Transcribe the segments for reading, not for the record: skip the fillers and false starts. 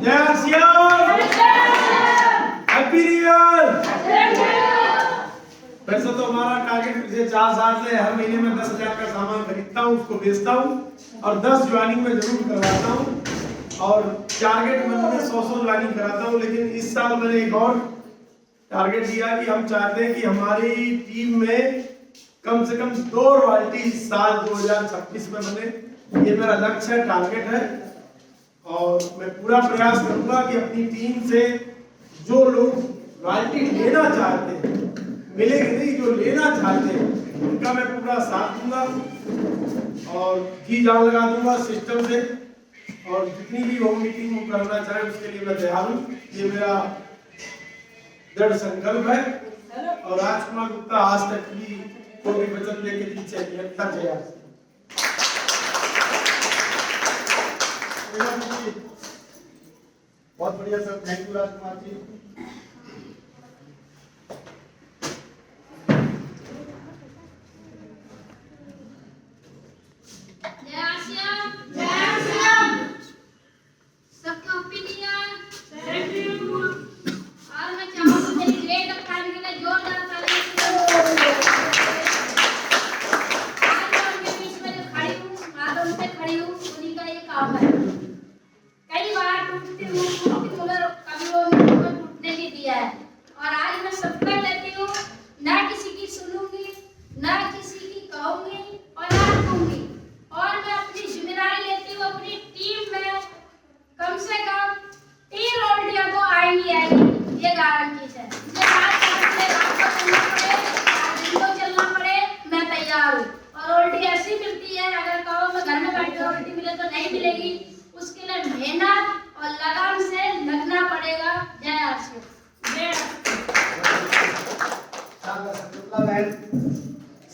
जय Shyam, happy new year. वैसे तो हमारा टारगेट पिछले 4 साल से हर महीने में 10,000 का सामान खरीदता हूँ, उसको बेचता हूँ और 10 ज्वाइनिंग में जरूर करवाता हूँ और टारगेट में 100 ज्वाइनिंग कराता हूँ। लेकिन इस साल मैंने एक और टारगेट दिया कि हम चाहते हैं कि हमारी टीम में कम से कम 2 रॉयल्टी साल 2026 में बने। ये मेरा लक्ष्य है, टारगेट है और मैं पूरा प्रयास करूंगा कि अपनी टीम से जो लोग रॉयल्टी लेना चाहते हैं, मिलेगी नहीं, जो लेना चाहते हैं उनका मैं पूरा साथ दूंगा और जी जान लगा दूंगा सिस्टम से। और जितनी भी होम मीटिंग वो करना चाहे उसके लिए मैं तैयार हूँ। ये मेरा दृढ़ संकल्प है और राजकुमार गुप्ता आज तक भी कोई भी वचन लेके पीछे नहीं हटा। बहुत बढ़िया sir, thank you Rajkumar ji.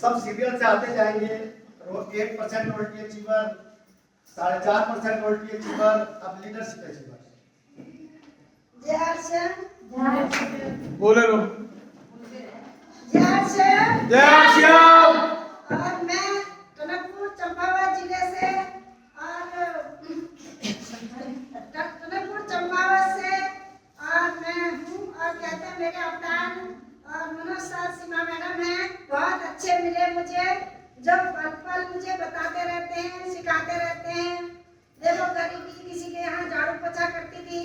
सब सीरियल से आते जाएंगे। 1% रोटी अचीवर, 4.5% रोटी अचीवर, अब लीडरशिप अचीवर। बोले लो जय श्याम। और मैं टनकपुर चंपावत जिले से और टनकपुर चंपावत से और मैं हूँ और कहते हैं मेरे अवतार और मनोज सर, सीमा मैडम हैं, बहुत अच्छे मिले मुझे, जो पल पल मुझे बताते रहते हैं, सिखाते रहते हैं। देखो गरीबी किसी के यहाँ झाड़ू पोछा करती थी,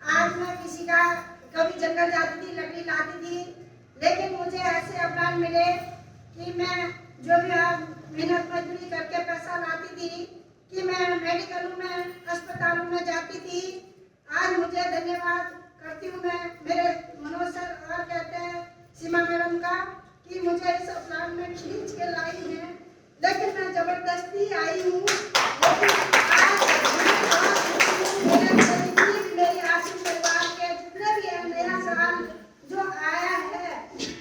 आज मैं किसी का कभी जंगल जाती थी, लकड़ी लाती थी, लेकिन मुझे ऐसे अवतार मिले कि मैं जो भी मेहनत मजदूरी करके पैसा लाती थी कि मैं मेडिकलों में, अस्पतालों में जाती थी। आज मुझे धन्यवाद करती हूँ मैं मेरे मनोज सर और कहते हैं सीमा मैडम का कि मुझे इस अवतार में खींच के लाई है, लेकिन मैं जबरदस्ती आई हूँ। लेकिन आज मेरी आशीष परिवार के जितने भी हैं, मेरा साल जो आया है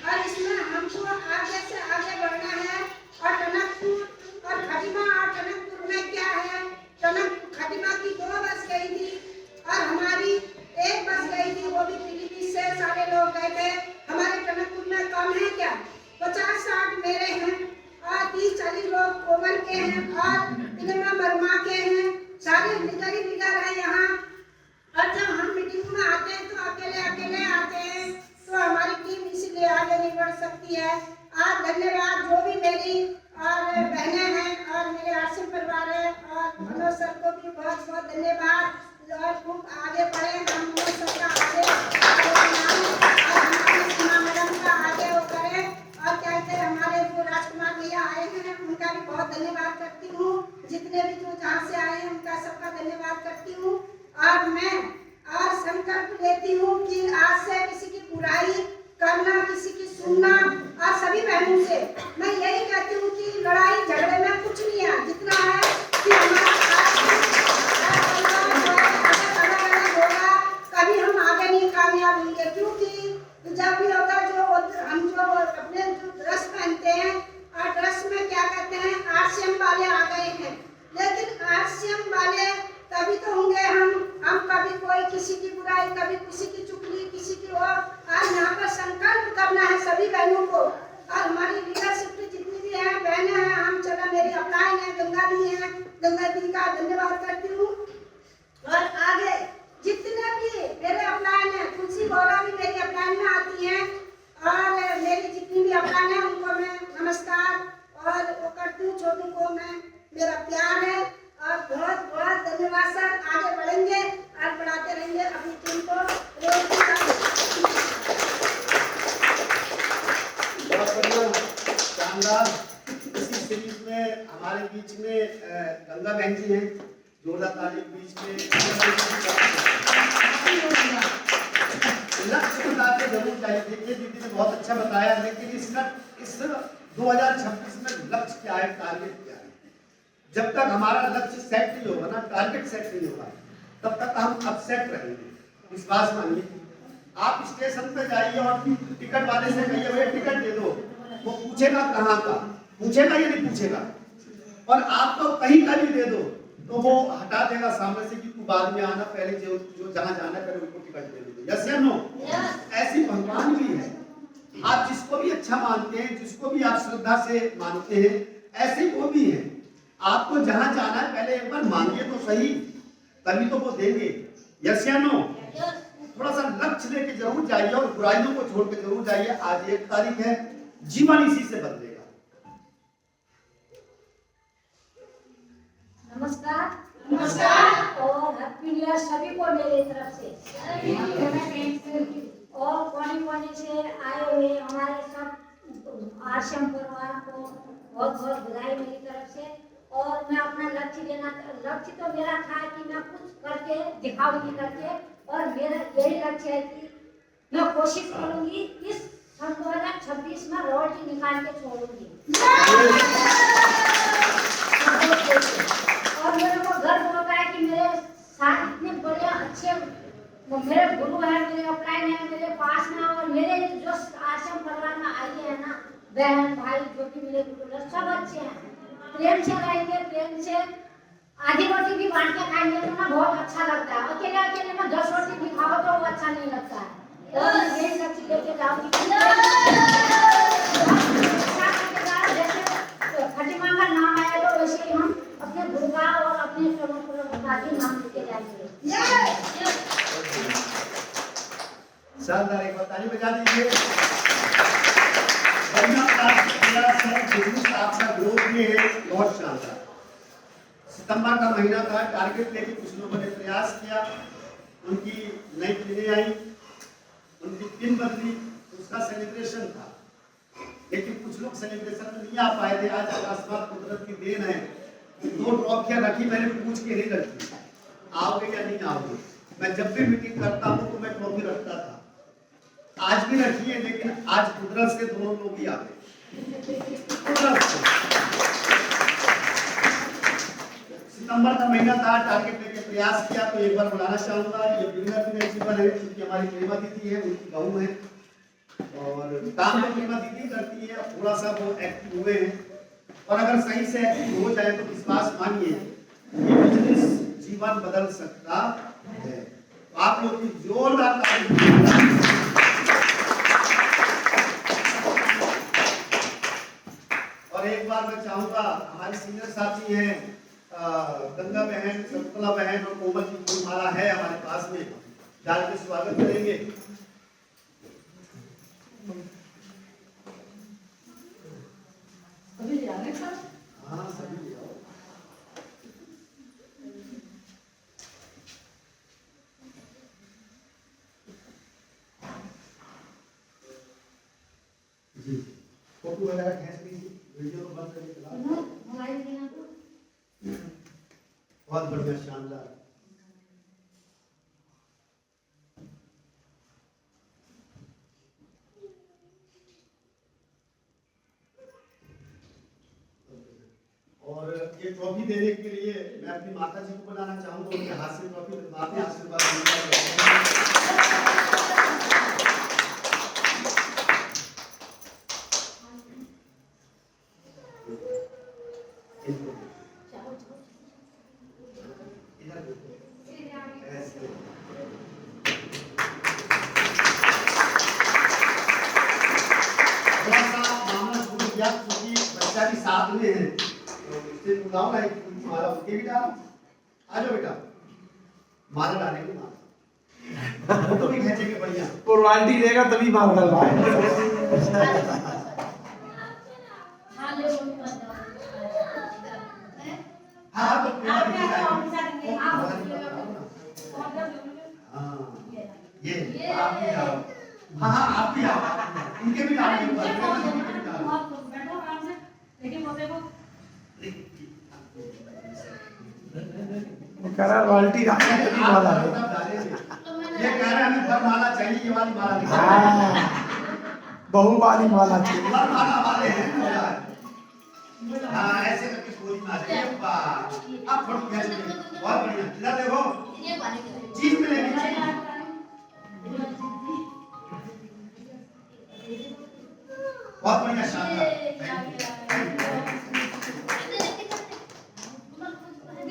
और इसमें हमको आगे से आगे बढ़ना है। और टनकपुर और खटीमा और टनकपुर में क्या है, खटीमा की 2 बस गई थी और हमारी 1 बस गई थी, वो भी पीलीभीत से सारे लोग गए थे। हमारे टनकपुर में कम है क्या, 50-60 मेरे हैं और 30-40 लोग कोमल के हैं और इनमें बर्मा के हैं, सारे लीडर है यहाँ। और जब हम मीटिंग में आते हैं तो अकेले आते हैं, तो हमारी टीम इसीलिए आगे नहीं बढ़ सकती है। आज धन्यवाद जो भी मेरी और बहनें हैं और मेरे आश्रम परिवार है और मनोज सर को भी बहुत बहुत धन्यवाद। और खूब आगे बढ़े, हम मनोज सर का आगे सीमा मैडम का आगे वो करें। और कहते हैं हमारे जो राजकुमार भैया आए हैं उनका भी बहुत धन्यवाद करती हूँ, जितने भी जो जहाँ से आए हैं उनका सबका धन्यवाद करती हूँ। और मैं और संकल्प लेती हूँ कि आज से किसी की बुराई करना, किसी की सुनना, और सभी बहनों से मैं यही कहती हूँ कि लड़ाई झगड़े में कुछ नहीं है, जितना है कि हमारा अलग होगा, कभी हम आगे नहीं कामयाब होंगे। क्योंकि जब भी होगा जो हम जो अपने जो ड्रेस पहनते हैं और ड्रेस में क्या कहते हैं आरसीएम वाले आ गए हैं, लेकिन आरसीएम वाले तभी तो होंगे हम कभी कोई किसी की बुराई, कभी किसी की चुगली, किसी की और। आज यहाँ पर संकल्प करना है सभी बहनों को और हमारी लीडरशिप की जितनी भी जी हैं, बहनें हैं, हम चला मेरी अपलाइन है, गंगा दी है, गंगा दी का धन्यवाद करती हूँ। और आगे जितने भी मेरे अपलाइन है, तुलसी बोरा भी मेरी अपलाइन में आती हैं, और मेरी जितनी भी अपलाइन है उनको मैं नमस्कार और वो करती हूँ। छोटू को मैं मेरा प्यार है और बहुत बहुत धन्यवाद सर। आगे बढ़ेंगे और बढ़ाते रहेंगे अपनी टीम को। बहुत बढ़िया, शानदार। इसी सीरीज में हमारे बीच में गंगा बहन जी हैं, जोरदार ताली के बीच में। लक्ष्य बताते जरूर चाहिए। देखिए दीदी ने बहुत अच्छा बताया, लेकिन इस 2026 में लक्ष्य क्या है, टारगेट क्या है? जब तक हमारा लक्ष्य सेट नहीं होगा ना, टारगेट सेट नहीं होगा, तब तक हम अपसेट रहेंगे। विश्वास मानिए, आप स्टेशन पे जाइए और टिकट वाले से कहिए भैया टिकट दे दो, वो पूछेगा कहाँ का, पूछेगा या नहीं पूछेगा? और आपको कहीं का भी दे दो तो वो हटा देगा सामने से कि तू बाद में आना, पहले जो जहाँ जाना करे उनको टिकट दे दो। यस या नो? ऐसी भगवान भी है। आप जिसको भी अच्छा मानते हैं, जिसको भी आप श्रद्धा से मानते हैं, ऐसे वो भी है। आपको जहाँ जाना है पहले एक बार मांगिए तो सही, तभी तो वो देंगे। यस या नो? थोड़ा सा लक्ष्य लेके जरूर जाइए और बुराइयों को छोड़ के जरूर जाइए। आज 1 तारीख है, जीवन इसी से बदलेगा। नमस्कार। नमस्कार और हैप्पी न्यू ईयर सभी को मेरी तरफ से। और कोने से आए हुए हमारे सब आश्रम परिवार को बहुत बहुत बधाई मेरी तरफ से। और मैं अपना लक्ष्य तो मेरा था कि मैं कुछ करके दिखाऊंगी करके, और मेरा यही लक्ष्य है कि मैं कोशिश करूंगी इस सन 2026 में रॉयल्टी निकाल के छोड़ूंगी। और मेरे को गर्व होता है कि मेरे साथ इतने बड़े अच्छे मेरे गुरु हैं, मेरे अपलाइन हैं मेरे पास में, और मेरे जो आश्रम परिवार में आए हैं ना, बहन भाई जो भी मेरे गुरु हैं सब अच्छे हैं। प्रेम से रहेंगे, प्रेम से आधी रोटी भी बांट के खाएंगे तो ना बहुत अच्छा लगता है। अकेले अकेले में 10 रोटी भी खाओ तो वो अच्छा नहीं लगता है। तो मैं यही लक्ष्य लेके जाऊंगी। जैसे खटीमा का नाम आया तो वैसे ही हम अपने गुरु का और अपने नाम लेके जाएंगे। शानदार, एक बार ताली बजा दीजिए। आपका ग्रोथ भी है बहुत शानदार। सितंबर का महीना था, टारगेट लेके कुछ लोगों ने प्रयास किया, उनकी नई फिल्में आई, उनकी पिन बदली, उसका सेलिब्रेशन था, लेकिन कुछ लोग सेलिब्रेशन में नहीं आ पाए थे। आज अकस्मात कुदरत की देन है, 2 ट्रॉफियां रखी, मैंने पूछ के नहीं रखी, आओगे या नहीं आओगे। मैं जब भी मीटिंग करता हूँ तो मैं ट्रॉफी रखता था, आज भी रखी है, लेकिन आज कुदरत से दोनों लोग ही आ गए। सितंबर का महीना था, टारगेट लेके प्रयास किया, तो एक बार बुलाना चाहूंगा। ये बिगिनर भी जीवन है, क्योंकि हमारी प्रेमा दीदी है, उनकी बहू है, और काम तो प्रेमा दीदी करती है। थोड़ा सा वो एक्टिव हुए हैं, और अगर सही से एक्टिव हो जाए तो विश्वास मानिए ये बिजनेस जीवन बदल सकता है। तो आप लोग की जोरदार तारीफ। और एक बार मैं चाहूंगा, हमारी सीनियर साथी हैं गंगा बहन, शकुंतला बहन और कोमल जी, फूलमाला है हमारे पास में, डाल के स्वागत करेंगे। हाँ सभी ले आओ। जी, फोटो वगैरह खींच लीजिए, वीडियो को बंद करके चलाओ। बहुत बढ़िया, शानदार। और ये ट्रॉफी देने के लिए मैं अपनी माता जी को बुलाना चाहूंगा, उनके हाथ से ट्रॉफी दिलवाते हैं, आशीर्वाद। बच्चा साथ में हैं तो इससे बुलाओ ना एक माला उनके भी डालो। आ जाओ बेटा, माला डालने की माला फोटो भी खींचेंगे बढ़िया। वो रॉयल्टी देगा तभी माल डलवाए। हाँ ले वो मत दो। हाँ तो प्रेमा आप दीदी क्या का करो साथ में आप ये आप भी आओ। हाँ हाँ आप भी आओ, इनके भी डाल दो, प्रेमा दीदी के भी डाल दो। बैठो आराम से, लेकिन वो देखो वो कह रहा रॉयल्टी डालने तभी माल आप आएगा। तब डालेंगे। ये कह रहे हैं हमें वरमाला चाहिए, ये वाली माला नहीं। हाँ, बहू वाली माला चाहिए। वरमाला वाले हैं। हाँ ऐसे करके पूरी माला। ये वाह, अब फोटो खींच लीजिए, बहुत बढ़िया। इधर देखो, चीज मिलेगी चीज। बहुत बढ़िया, शानदार।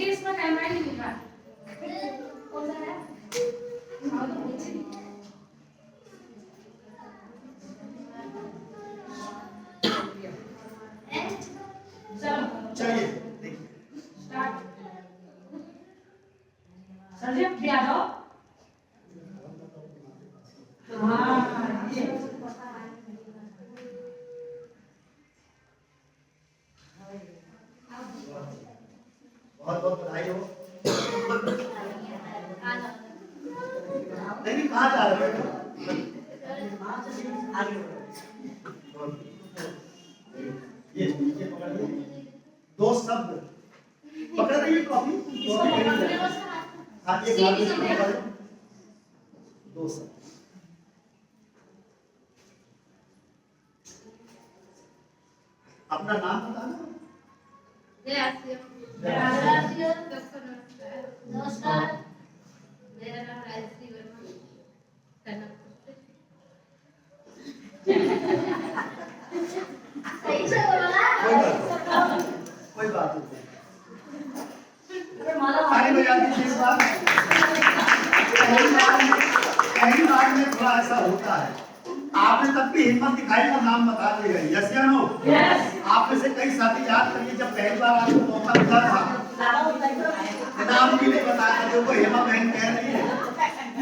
इसमें कैमरा ही नहीं दिख रहा। कौन सा है? हाँ तो पीछे। चलिए देखिए, स्टार्ट। सर जी भी आ जाओ। हाँ ये बहुत बहुत बधाई हो। नहीं कहाँ जा रहे हो? ये पकड़ लीजिए। दो शब्द पकड़ रही कॉपी। हाँ ये दो शब्द। अपना नाम बताना। नमस्कार। मेरा नाम राजश्री वर्मा सही से बोला। कोई बात नहीं। अरे माला ताली बजा दीजिए इस बार। पहली बार में थोड़ा ऐसा होता है, आपने तब भी हिम्मत दिखाई और नाम बता दिया। यस या नो? यस। आप में से कई साथी याद करिए जब पहली बार आपको मौका मिला था, नाम भी नहीं बताया, जो को हेमा बहन कह रही है,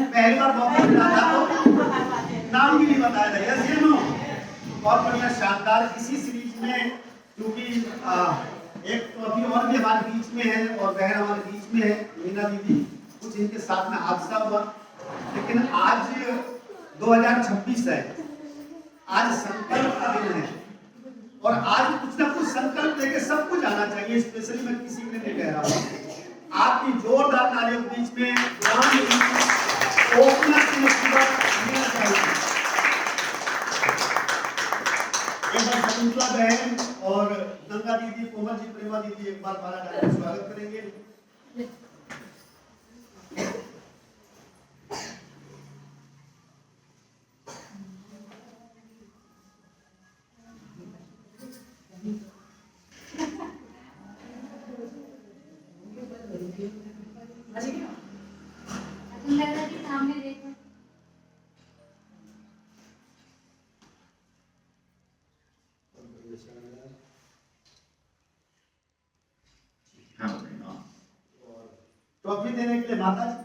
पहली बार मौका मिला था तो नाम भी नहीं बताया था। यस या नो? बहुत बढ़िया, शानदार। इसी सीरीज में क्योंकि एक तो अभी और भी हमारे बीच में है और बहन हमारे बीच में है मीना दीदी, कुछ इनके साथ में हादसा हुआ, लेकिन आज 2026 है, आज संकल्प का दिन है और आज कुछ ना कुछ संकल्प लेके सबको जाना चाहिए। स्पेशली मैं किसी के लिए नहीं कह रहा हूँ, आपकी जोरदार तालियों के बीच में ओपनर की मुसीबत मिलना चाहिए। एक बार शकुंतला बहन और गंगा दीदी, कोमल जी, प्रेमा दीदी एक बार माला डालकर स्वागत करेंगे। सामने देखो। ट्रॉफी देने के लिए माता जी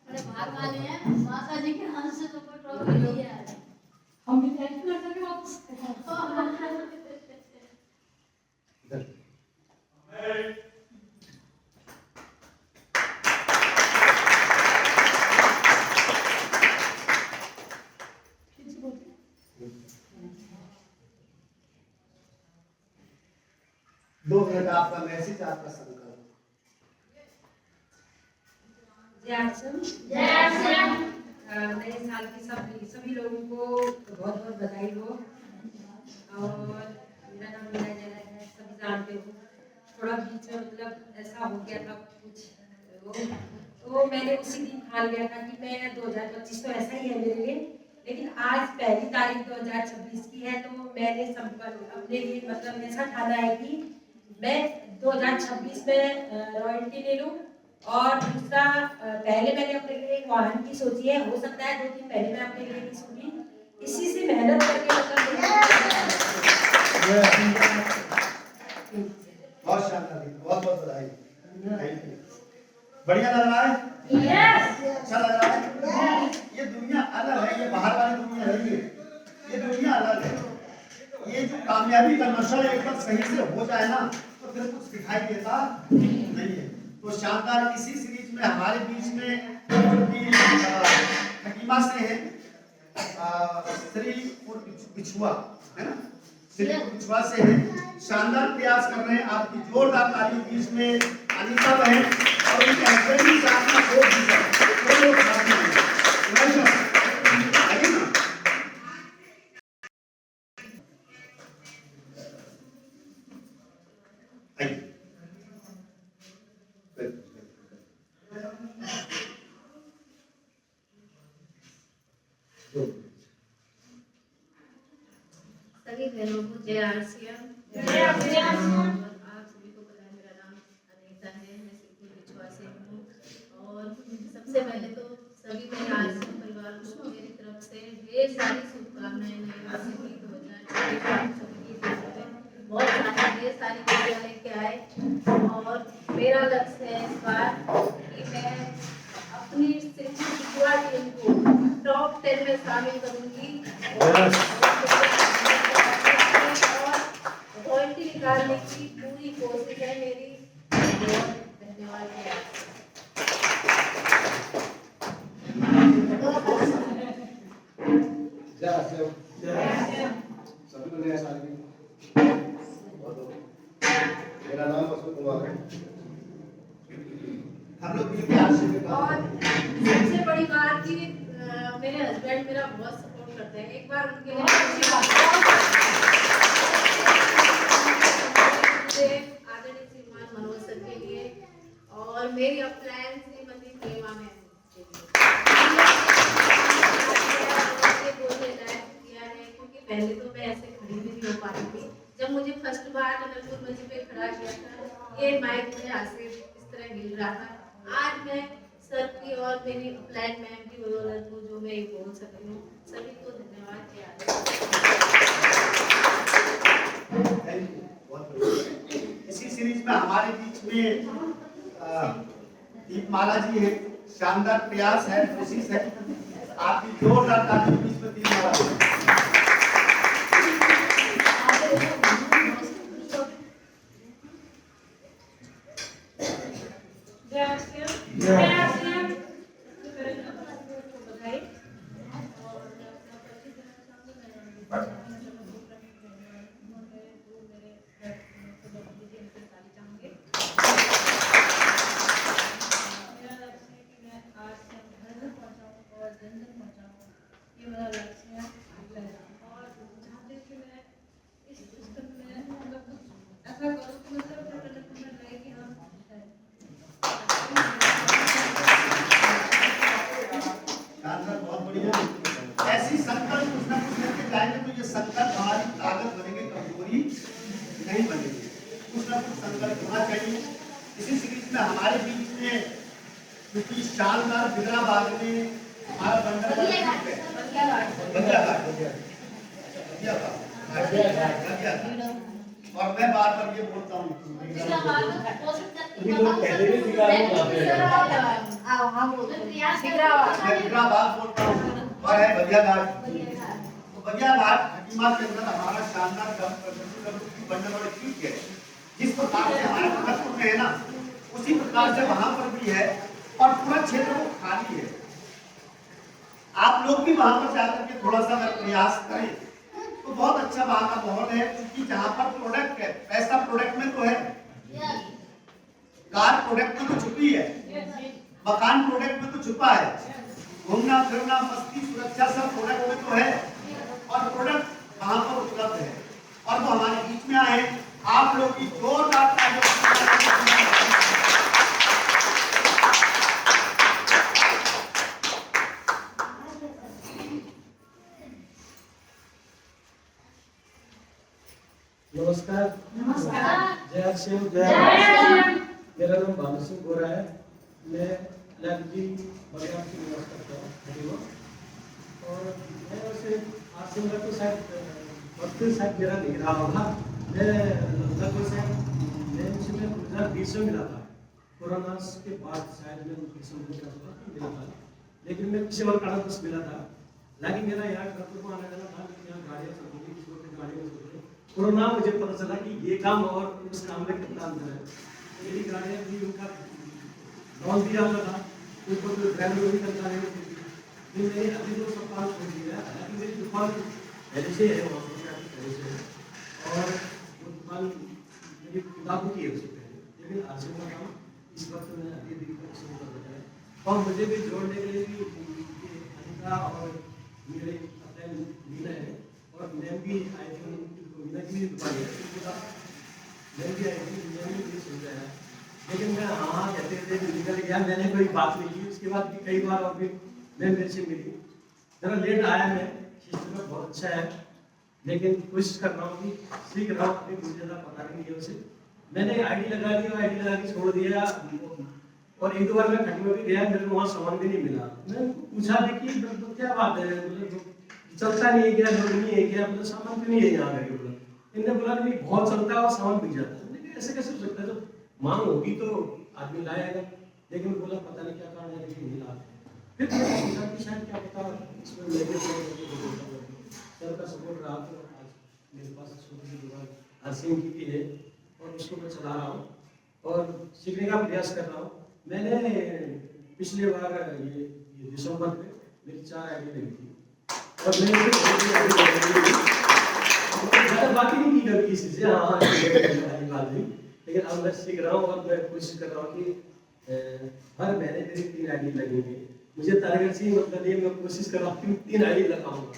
बड़े भाग वाले हैं, माता जी के हाथ से तो कोई ट्रॉफी नहीं है। हम भी थैंक यू कर सके वापस। दो मिनट आपका मैसेज, आपका संकल्प। नए साल की सभी लोगों को बहुत बहुत बधाई हो। और मेरा नाम मीना जैन है, सभी जानते हो। थोड़ा बीच में मतलब ऐसा हो गया था कुछ, तो मैंने उसी दिन ठान लिया था कि मैं 2025 तो ऐसा ही है मेरे लिए, लेकिन आज पहली तारीख 2026 की है, तो मैंने अपने लिए मतलब ऐसा ठाना है कि मैं 2026 में रॉयल्टी ले लूँ। और दूसरा, पहले मैंने अपने लिए एक वाहन की सोची है, हो सकता है 2 दिन पहले मैं अपने लिए की सोची, इसी से मेहनत करके मतलब बहुत शानदार, बहुत बहुत बधाई। Thank you. बढ़िया लग रहा है? अच्छा लग रहा है? ये दुनिया अलग है, ये बाहर वाली दुनिया नहीं है, ये दुनिया अलग है। ये जो कामयाबी का नशा एक बार सही से हो जाए ना तो फिर कुछ दिखाई देता नहीं है। तो शानदार, इसी सीरीज में हमारे बीच में हकीमा से है श्री बिछुआ, है ना, श्री बिछुआ से है, शानदार प्रयास कर रहे हैं। आपकी जोरदार ताली। बीच में अनीता बहन और उनके हस्बैंड भी साथ में दो लोग साथ में हैं। आइए ना। आइए। सभी बहनों को जय आरसीएम। आप सभी को पता है मेरा नाम अनीता है, मैं सिद्धू बिछुआ से हूँ। और सबसे पहले तो सभी मेरे आरसीएम परिवार को मेरी तरफ से ढेर सारी शुभकामनाएं। नई 2024 बहुत सारी ढेर सारी खुशियाँ लेके आए। और मेरा लक्ष्य है इस बार कि मैं अपनी सिद्धू बिछुआ टीम को टॉप 10 में शामिल करूंगी। रॉयल्टी निकालने की पूरी कोशिश है मेरी। धन्यवाद। मेरा नाम अशोक कुमार है। हम लोग मिलकर आरसीएम का और सबसे बड़ी बात कि मेरे हस्बैंड मेरा बहुत सपोर्ट करते हैं। एक बार उनके लिए आदरणीय श्रीमान मनोज सर के लिए और मेरी अपलायन श्रीमती प्रेमा मैम किया है, क्योंकि पहले तो मैं ऐसे खड़ी भी नहीं हो पाती थी। जब मुझे फर्स्ट बार अनंतपुर मंच पे खड़ा किया था, ये माइक मेरे हाथ से इस तरह हिल रहा था। आज मैं सर की और मेरी अपलायन मैम की बदौलत हूँ जो मैं बोल सकती हूँ। सभी को धन्यवाद दिया। थैंक यू, बहुत बढ़िया। इसी सीरीज में हमारे बीच में दीपमाला जी है, शानदार प्रयास है, कोशिश है। आपकी जोरदार ताली बीच में दीपमाला। ऐसी संकल्प कुछ ना कुछ लेके जाएंगे तो ये संकल्प हमारी ताकत बनेगी, कमजोरी नहीं बनेगी। कुछ ना कुछ संकल्प होना चाहिए। इसी सीरीज में हमारे बीच में क्योंकि शानदार बिगड़ा बाग में हमारा बंदर और मैं बार बार ये बोलता हूँ और है बलिया घाट। तो बलिया घाट हकीमा के अंदर हमारा शानदार बंदर ठीक है। जिस प्रकार से हमारे भरतपुर में है ना, उसी प्रकार से वहां पर भी है और पूरा क्षेत्र वो खाली है। आप लोग भी वहां पर जाकर के थोड़ा सा अगर प्रयास करें तो बहुत अच्छा वहां का माहौल है। क्योंकि जहां पर प्रोडक्ट है, पैसा प्रोडक्ट में तो है, कार प्रोडक्ट में तो छुपी है, मकान प्रोडक्ट में तो छुपा है, घूमना फिरना मस्ती सुरक्षा सब प्रोडक्ट में तो है और प्रोडक्ट वहां पर उपलब्ध है। और वो हमारे बीच में आए। आप लोग की जोरदार नमस्कार। जय आरसीएम। मेरा नाम भानु सिंह गोरा है। मैं लखजी बलराम की निवास करता हूँ और मैं वैसे आरसीएम का तो शायद और फिर शायद मेरा नहीं रहा होगा। मैं लगभग शायद मैं उसमें 2020 में मिला था, कोरोना के बाद शायद मैं मिला था, लेकिन मैं किसी और कारण बस मिला था। लेकिन मेरा यहाँ खरगपुर में आने जाना था, लेकिन यहाँ गाड़ियाँ चलती थी, छोटी गाड़ियाँ चलती थी। कोरोना मुझे पता चला कि ये काम और उस काम में कितना अंतर है। मेरी गाड़ियाँ भी उनका लॉन्च दिया हुआ था, उनको तो ड्राइवर भी करता नहीं थी। मैंने अभी 2 सप्ताह छोड़ दिया, हालांकि मेरी दुकान पहले से है, वहाँ पर पहले से है, और वो दुकान मेरी किताबों की है उससे पहले, लेकिन आज का काम इस वक्त मैंने अभी अभी शुरू कर दिया है। और मुझे भी जोड़ने के लिए भी अनिता और मेरे अपने मीना है, और मैं भी आई थी, मीना की भी दुकान है, मैं भी आई थी, मैंने भी सुन रहा है, लेकिन मैं हाँ कहते कहते निकल गया, मैंने कोई बात नहीं की। उसके बाद भी कई बार और भी मैं मेरे से मिली, जरा लेट आया मैं, सिस्टम बहुत अच्छा है, लेकिन कोशिश कर रहा हूँ कि सीख रहा हूँ, अभी मुझे ज़्यादा पता नहीं है उसे। मैंने आईडी लगा दी, आईडी लगा के छोड़ दिया, और 1-2 बार मैं खंड में भी गया, मेरे को वहाँ सामान भी नहीं मिला। मैं पूछा भी कि तो क्या बात है, मतलब चलता नहीं है क्या, लोग नहीं है क्या, मतलब सामान क्यों नहीं है यहाँ करके बोला। इन्होंने बोला नहीं बहुत चलता है और सामान बिक जाता है। मैंने ऐसे कैसे हो सकता है, जब मांग होगी तो आदमी लाएगा, लेकिन बोला पता नहीं क्या कारण है, लेकिन नहीं लाते। फिर मैंने सोचा कि शायद क्या पता इसमें लेके सर का सपोर्ट रहा, तो आज मेरे पास छोटी सी दुकान हरसिंह की भी है, और उसको मैं चला रहा हूँ और सीखने का प्रयास कर रहा हूँ। मैंने पिछले बार ये दिसंबर में मेरी 4 आईडी लगी थी, और मैंने ज़्यादा बात ही नहीं की कभी किसी से, हाँ बात नहीं, लेकिन अब मैं सीख रहा हूँ और मैं कोशिश कर रहा हूँ कि हर महीने मेरी 3 आईडी लगेंगी। मुझे टारगेट से ही मतलब नहीं, मैं कोशिश कर रहा हूँ कि 3 आईडी लगाऊंगा।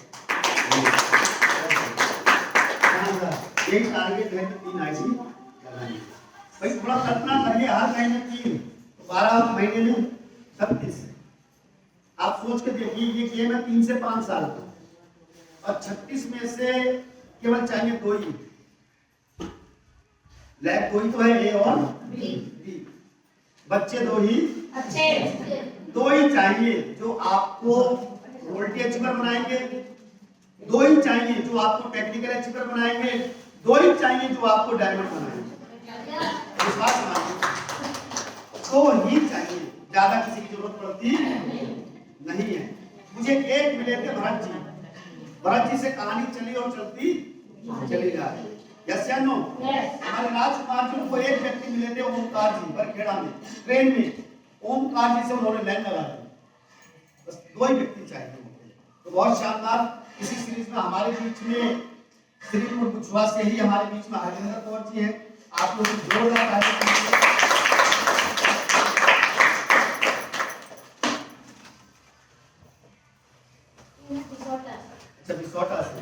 एक टारगेट है कि 3 आईडी लगानी। भाई थोड़ा कल्पना करिए, हर महीने 3, 12 महीने में 36। आप सोच के देखिए, ये गेम है 3 से 5 साल का, और 36 में से केवल चाहिए 2 ही लैब, 2 ही तो है, ए और बी। बच्चे 2 ही अच्छे, 2 ही चाहिए जो आपको वोल्टी अचीवर बनाएंगे, 2 ही चाहिए जो आपको टेक्निकल अचीवर बनाएंगे, 2 ही चाहिए जो आपको डायमंड बनाएंगे। विश्वास मानिए, 2 ही चाहिए, ज्यादा किसी की जरूरत पड़ती नहीं है। मुझे एक मिले थे भरत जी से कहानी चली और चलती चली जा रही। यस या नो? हमारे राजकुमार जी को एक व्यक्ति मिले थे, ओमकार जी, बरखेड़ा में ट्रेन में। ओमकार जी से उन्होंने लाइन लगा दी, बस 2 ही व्यक्ति चाहिए। तो बहुत शानदार इसी सीरीज में हमारे बीच में श्रीपुर कुछवा से ही हमारे बीच में हरजिंदर कौर जी हैं। आप लोग जोरदार ताली। बिसौटा से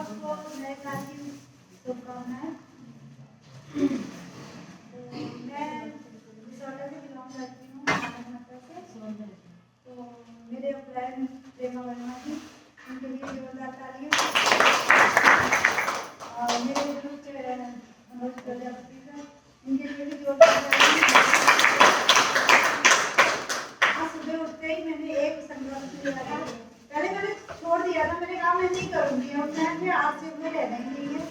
सबको नए साल की शुभकामनाएं। मैं बिसौटा से बिलोंग करती हूँ, तो मेरे फ्रेंड प्रेमा वर्मा जी, उनके लिए जोरदार तालियां। और मेरे दोस्त मनोज प्रजापति सर, इनके लिए भी जोरदार तालियां। आज सुबह उठते ही मैंने एक संकल्प लिया था, पहले मैंने छोड़ दिया था, मैंने कहा मैं नहीं करूँगी, और मैं आज से उन्हें रहना ही नहीं है।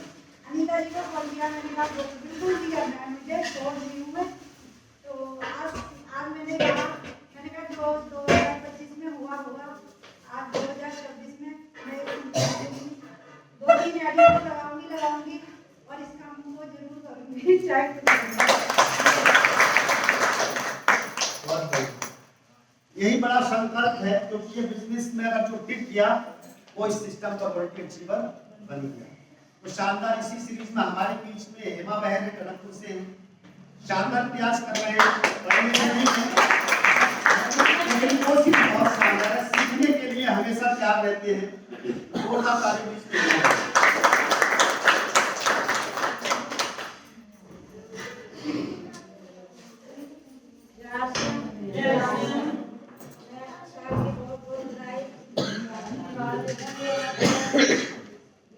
अनिता जी को फोन किया, मैंने कहा बिल्कुल भी करना है मुझे, छोड़ दी हूँ मैं। तो आज मैंने कहा जो 2025 में हुआ होगा, आज 2026 में मैं 2-3 आईडी लगाऊंगी और इस काम को जरूर करूँगी, चाहे यही बड़ा संकल्प है, क्योंकि ये बिजनेस में अगर जो टिक गया वो इस सिस्टम का वोल्टी अचीवर बन गया। तो शानदार इसी सीरीज में हमारे बीच में हेमा बहन है, टनकपुर से हैं, शानदार प्रयास कर रहे हैं, लेकिन कोशिश बहुत शानदार है, सीखने के लिए हमेशा तैयार रहते हैं। जोरदार ताली बीच में।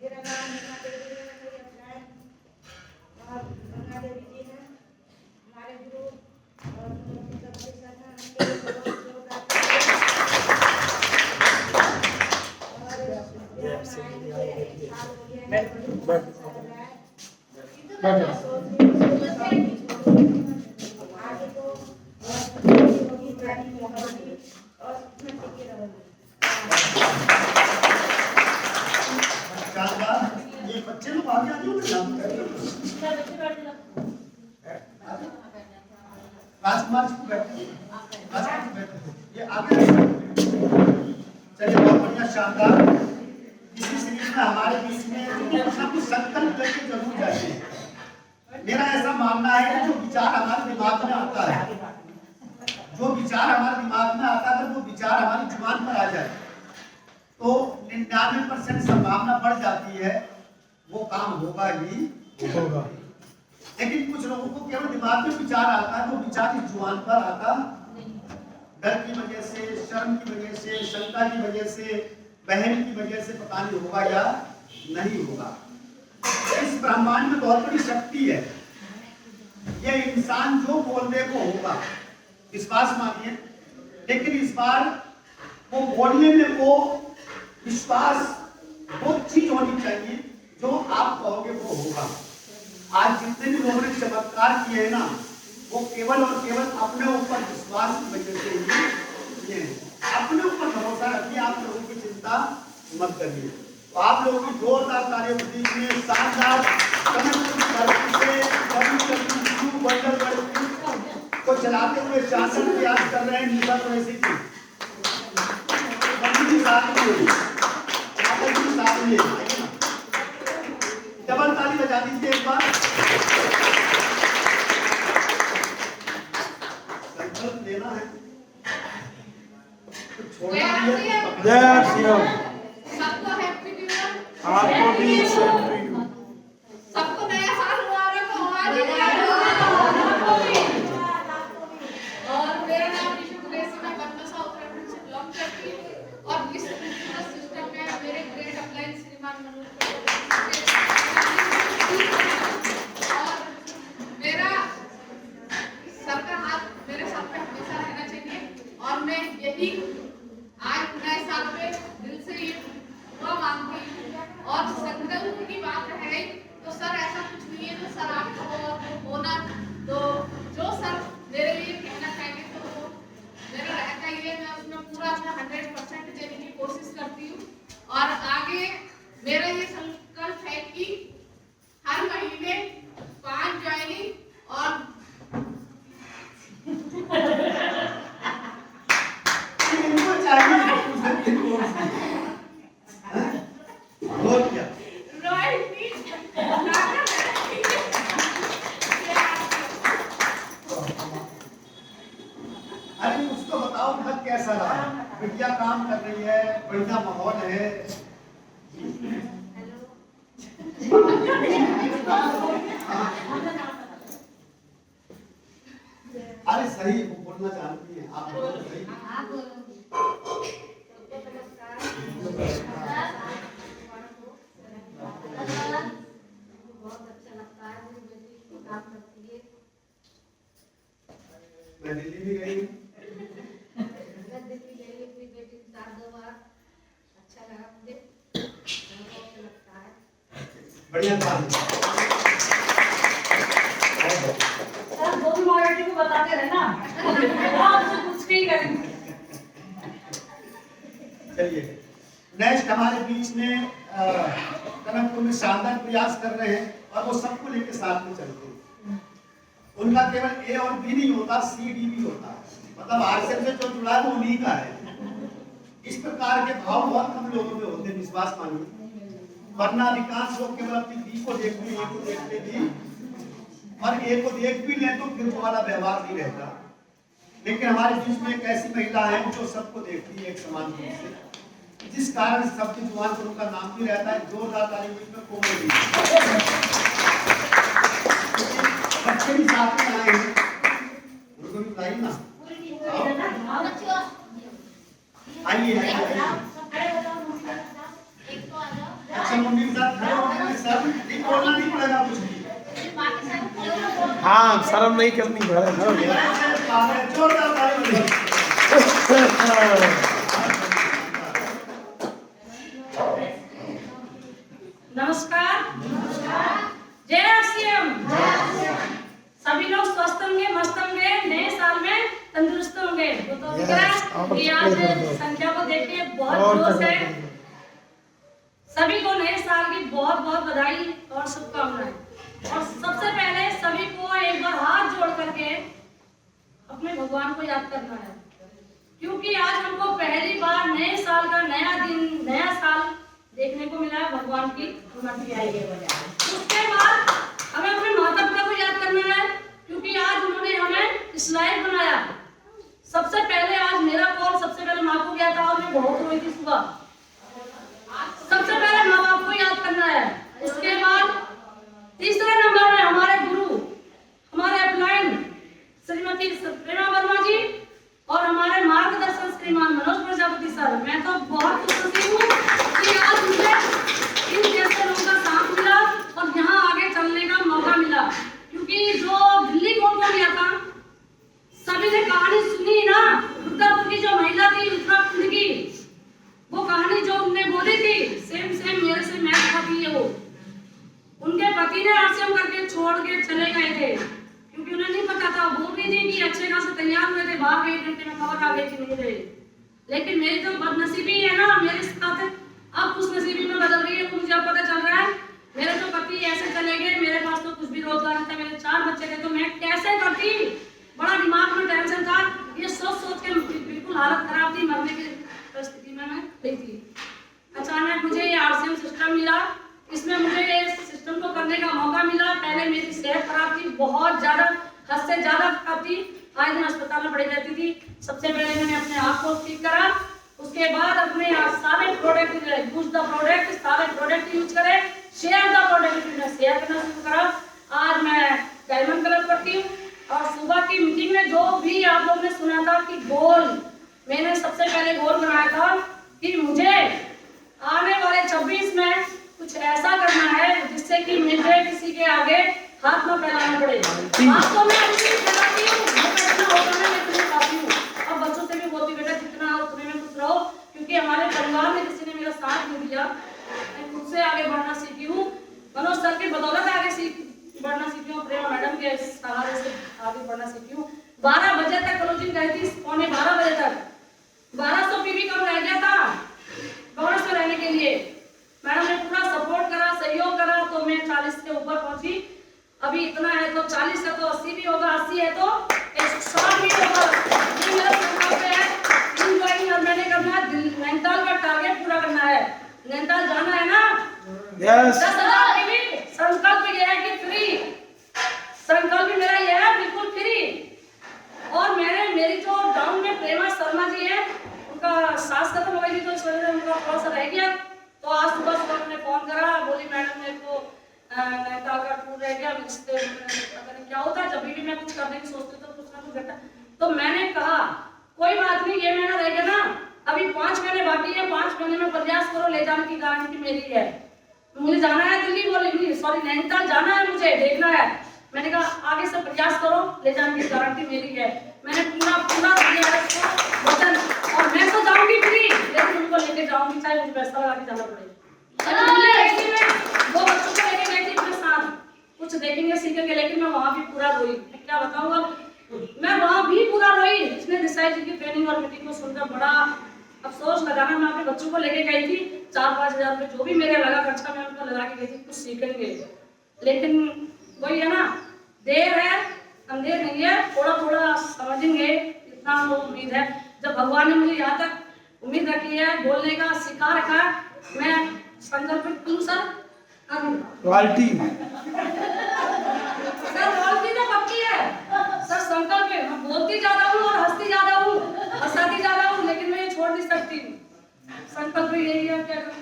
मेरा नाम मीना देवी है, मेरी अपलाइन और गंगा देवी जी हैं हमारे गुरु, और सबके साथ आगे तो प्लानिंग होगी और इसमें टिके रहोगे। शानदार। ये बच्चे लोग आगे आ जाओ ना। राजकुमार जी को बैठे, राजकुमार जी बैठे, ये आगे चलिए, बहुत बढ़िया, शानदार। इसी सीरीज में हमारे बीच में कुछ ना कुछ संकल्प करके जरूर जाइए। मेरा ऐसा मानना है कि जो विचार हमारे दिमाग में आता है, जो विचार हमारे दिमाग में आता है, अगर वो विचार हमारी जुबान पर आ जाए तो 99% संभावना बढ़ जाती है वो काम होगा ही होगा। लेकिन कुछ लोगों को केवल दिमाग में विचार आता है, वो विचार इस जुबान पर आता डर की वजह से, शर्म की वजह से, शंका की वजह से, बहन की वजह से पता नहीं होगा या नहीं होगा। इस ब्रह्मांड में बहुत बड़ी शक्ति है। ये इंसान जो बोल दे वो होगा, विश्वास मानिए। लेकिन इस बार वो बोलने में वो विश्वास, वो चीज होनी चाहिए जो आप कहोगे वो होगा। आज जितने भी लोगों ने चमत्कार किए हैं ना, वो केवल और केवल अपने ऊपर विश्वास की वजह से ही किए हैं। अपने ऊपर भरोसा रखिए, आप लोगों की चिंता मत करिए। तो आप लोगों की जोरदार तालियों के बीच में शानदार को चलाते हुए शासन प्रयास कर रहे हैं निशा वैसे की डबल ताली बजा दीजिए एक बार। संकल्प लेना है, छोड़ना नहीं है। जय श्री राम। सबको हैप्पी न्यू ईयर। आपको भी सेम टू यू। सबको नया साल मुबारक हो। आज ही और मेरा नाम निशु कुरैशी, मैं बनबसा उत्तराखंड से बिलोंग करती हूँ और इस सिस्टम में मेरे ग्रेट अपलाइन श्रीमान मनोज और मेरा सर का हाथ मेरे सर पे हमेशा रहना चाहिए। और मैं यही आज नए साल पे दिल से ये दुआ मांगती हूँ। और संकल्प की बात है तो सर ऐसा कुछ नहीं है जो सर आपको होना, तो जो सर मेरे लिए कहना चाहेंगे तो वो मेरा रहता ही है। मैं उसमें पूरा अपना 100% देने की कोशिश करती हूँ। और आगे मेरा ये संकल्प है कि हर महीने 5 ज्वाइनिंग और इनको चाहिए बहुत क्या रॉयल्टी अरे कुछ तो बताओ घर कैसा रहा। बिटिया काम कर रही है, बढ़िया माहौल है। अरे सही वो बोलना चाहती है, आप बोलो सही। बहुत अच्छा लगता है, मेरी बेटी काम करती है। मैं दिल्ली भी गई हूँ। मैं दिल्ली गई अपनी बेटी के साथ 2 बार, अच्छा लगा मुझे, बहुत अच्छा लगता है। बढ़िया काम। सर वो भी मॉडलिटी को बताते रहना, आप से पूछ के ही करेंगे। चलिए नेक्स्ट हमारे बीच में कनकपुर में शानदार प्रयास कर रहे हैं और वो सबको लेके साथ में चलते हैं। उनका केवल ए और बी नहीं होता, सी डी भी होता है। मतलब आरसीएम से जो जुड़ा है वो उन्हीं का है। इस प्रकार के भाव बहुत कम लोगों में होते हैं, विश्वास मानिए। वरना अधिकांश लोग केवल अपनी बी को देखते, ए को देखते भी, और ए को देख भी लें तो फिर वो वाला व्यवहार नहीं रहता। लेकिन हमारे बीच में एक ऐसी महिला है जो सबको देखती है एक समान रूप से, जिस कारण सबकी जुबान पर उनका नाम भी रहता है। जोरदार ताली में कोमल जी। बच्चे भी साथ में आए हैं, उनको भी बुलाइए ना। आइए आइए। अच्छा मम्मी के साथ खड़े होने में सर नहीं बोलना नहीं पड़ेगा कुछ भी। हाँ, शर्म नहीं करनी पड़ेगा। जोरदार ताली बजाओ। नमस्कार। जय सीएम। सभी लोग स्वस्थ होंगे, मस्त होंगे, नए साल में तंदुरुस्त होंगे। तो दिख रहा है कि आज संख्या को देखिए बहुत जोश है। सभी को नए साल की बहुत बहुत बधाई और शुभकामनाएं। और सबसे पहले सभी को एक बार हाथ जोड़ करके अपने भगवान को याद करना है, क्योंकि आज हमको पहली बार नए साल का नया दिन, नया साल देखने को मिला है। भगवान की अनुमति आई है। उसके बाद हमें अपने माता पिता को याद करना है, क्योंकि आज उन्होंने हमें इस लायक बनाया। सबसे पहले आज मेरा कॉल सबसे पहले माँ को गया था और मैं बहुत रोई थी सुबह। सबसे पहले माँ बाप को याद करना है। उसके बाद तीसरे नंबर में हमारे गुरु, हमारे अपलाइन श्रीमती प्रेमा वर्मा जी और हमारे मार्गदर्शन श्रीमान मनोज प्रजापति सर। मैं तो बहुत खुश हूँ कि आज मुझे इन जैसे लोगों का साथ मिला और यहाँ आगे चलने का मौका मिला, क्योंकि जो दिल्ली बोर्ड में गया था सभी ने कहानी सुनी ना। उत्तरपुर की जो महिला थी उत्तराखंड की, वो कहानी जो उनने बोली थी सेम सेम मेरे से मैच खाती है। वो उनके पति ने आश्रम करके छोड़ के चले गए थे, क्योंकि उन्हें नहीं पता था। बोल रही थी कि अच्छे खासे तैयार हुए थे, बाहर 1 घंटे में खबर आ गई कि नहीं रहे। लेकिन मेरी तो बदनसीबी है ना, मेरे साथ अब खुश नसीबी में बदल रही है। मुझे अब पता चल रहा है मेरे तो पति ऐसे चले गए, मेरे पास तो कुछ भी रोजगार नहीं था, मेरे 4 बच्चे थे, तो मैं कैसे करती। बड़ा दिमाग में टेंशन था। ये सोच सोच के बिल्कुल हालत खराब थी, मरने की परिस्थिति में मैं गई थी। अचानक मुझे ये आरसीएम सिस्टम मिला, इसमें मुझे ये सिस्टम को करने का मौका मिला। पहले मेरी सेहत खराब थी, बहुत ज्यादा, हद से ज्यादा खराब थी, आए दिन अस्पताल में पड़ी रहती थी। सबसे पहले मैंने अपने आप को ठीक करा, उसके बाद अपने सारे प्रोडक्ट यूज द प्रोडक्ट, सारे प्रोडक्ट यूज करे, शेयर द प्रोडक्ट शेयर करना शुरू करा। आज मैं डायमंड कलर करती हूँ। और सुबह की मीटिंग में जो भी आप लोगों ने सुना था कि गोल, मैंने सबसे पहले गोल बनाया था कि मुझे आने वाले 26 में कुछ ऐसा करना है जिससे कि मुझे किसी के आगे हाथ न फैलाना पड़े। हाथ तो मैं उसी फैलाती हूँ, जितना होता है मैं इतना खाती हूँ। अब बच्चों से भी बोलती बेटा जितना हो उतने में खुश रहो, क्योंकि हमारे परिवार में किसी ने मेरा साथ नहीं दिया। मैं खुद से आगे बढ़ना सीखी हूँ, मनोज सर की बदौलत आगे बढ़ना सीखी हूँ, प्रेमा मैडम के सहारे से आगे बढ़ना सीखी हूँ। 12 बजे तक क्लोजिंग गई थी, पौने 12 बजे तक 1200 पीवी कम रह गया था बोनस में रहने के लिए। मैडम ने पूरा सपोर्ट करा, सहयोग करा, तो मैं 40 के ऊपर पहुंची। अभी इतना है तो 40 है तो 80 भी होगा, 80 है तो 160 भी होगा। ये मेरा संकल्प है। इन ज्वाइनिंग और मैंने करना है, नैनीताल का टारगेट पूरा करना है। नैनीताल जाना है ना? यस। 10,000 पीवी। संकल्प ये है कि फ्री, संकल्प मेरा ये है बिल्कुल फ्री। और मेरी जो डाउन में प्रेमा शर्मा जी है, उनका सांस खत्म हो गई थी तो इस वजह से उनका थोड़ा सा रह गया। तो आज सुबह उन्होंने फोन करा, बोली मैडम मेरे को नैनीताल का टूर रह गया, पता नहीं क्या होता है, जब भी मैं कुछ करने की सोचती तो कुछ ना कुछ घटना। तो मैंने कहा कोई बात नहीं, ये महीना रह गया ना, अभी 5 महीने बाकी है, 5 महीने में प्रयास करो, ले जाने की गारंटी मेरी है। मुझे जाना है दिल्ली, बोली सॉरी नैनीताल जाना है, मुझे देखना है। मैंने कहा आगे से प्रयास करो, ले जाने की गारंटी मेरी है। मैंने पूरा दिया है उसको वचन, और मैं तो जाऊंगी फ्री, लेकिन उनको लेके जाऊंगी, चाहे मुझे पैसा लगा के जाना पड़े। मैं 2 बच्चों को लेके गई थी अपने साथ, कुछ देखेंगे सीखेंगे, लेकिन मैं वहाँ भी पूरा रोई। क्या बताऊँ अब, मैं वहाँ भी पूरा रोई। इसने देसाई जी की ट्रेनिंग और मीटिंग को सुनकर बड़ा अफसोस लगाना। मैं अपने बच्चों को लेके गई थी, 4-5 हजार रुपये जो भी मेरे लगा खर्चा, मैं उनको लगा के गई थी, कुछ सीखेंगे। लेकिन वही है ना, देर है अंधेर नहीं है, थोड़ा थोड़ा समझेंगे, इतना तो उम्मीद है। जब भगवान ने मुझे यहाँ तक उम्मीद रखी है, बोलने का सिखा रखा, मैं संकल्प करूँ सर। क्वालिटी सर क्वालिटी तो पक्की है सर, संकल्प है। मैं बोलती ज्यादा हूँ और हंसती ज्यादा हूँ, हंसाती ज्यादा हूँ, लेकिन मैं ये छोड़ नहीं सकती। संकल्प यही है, क्या करूँ।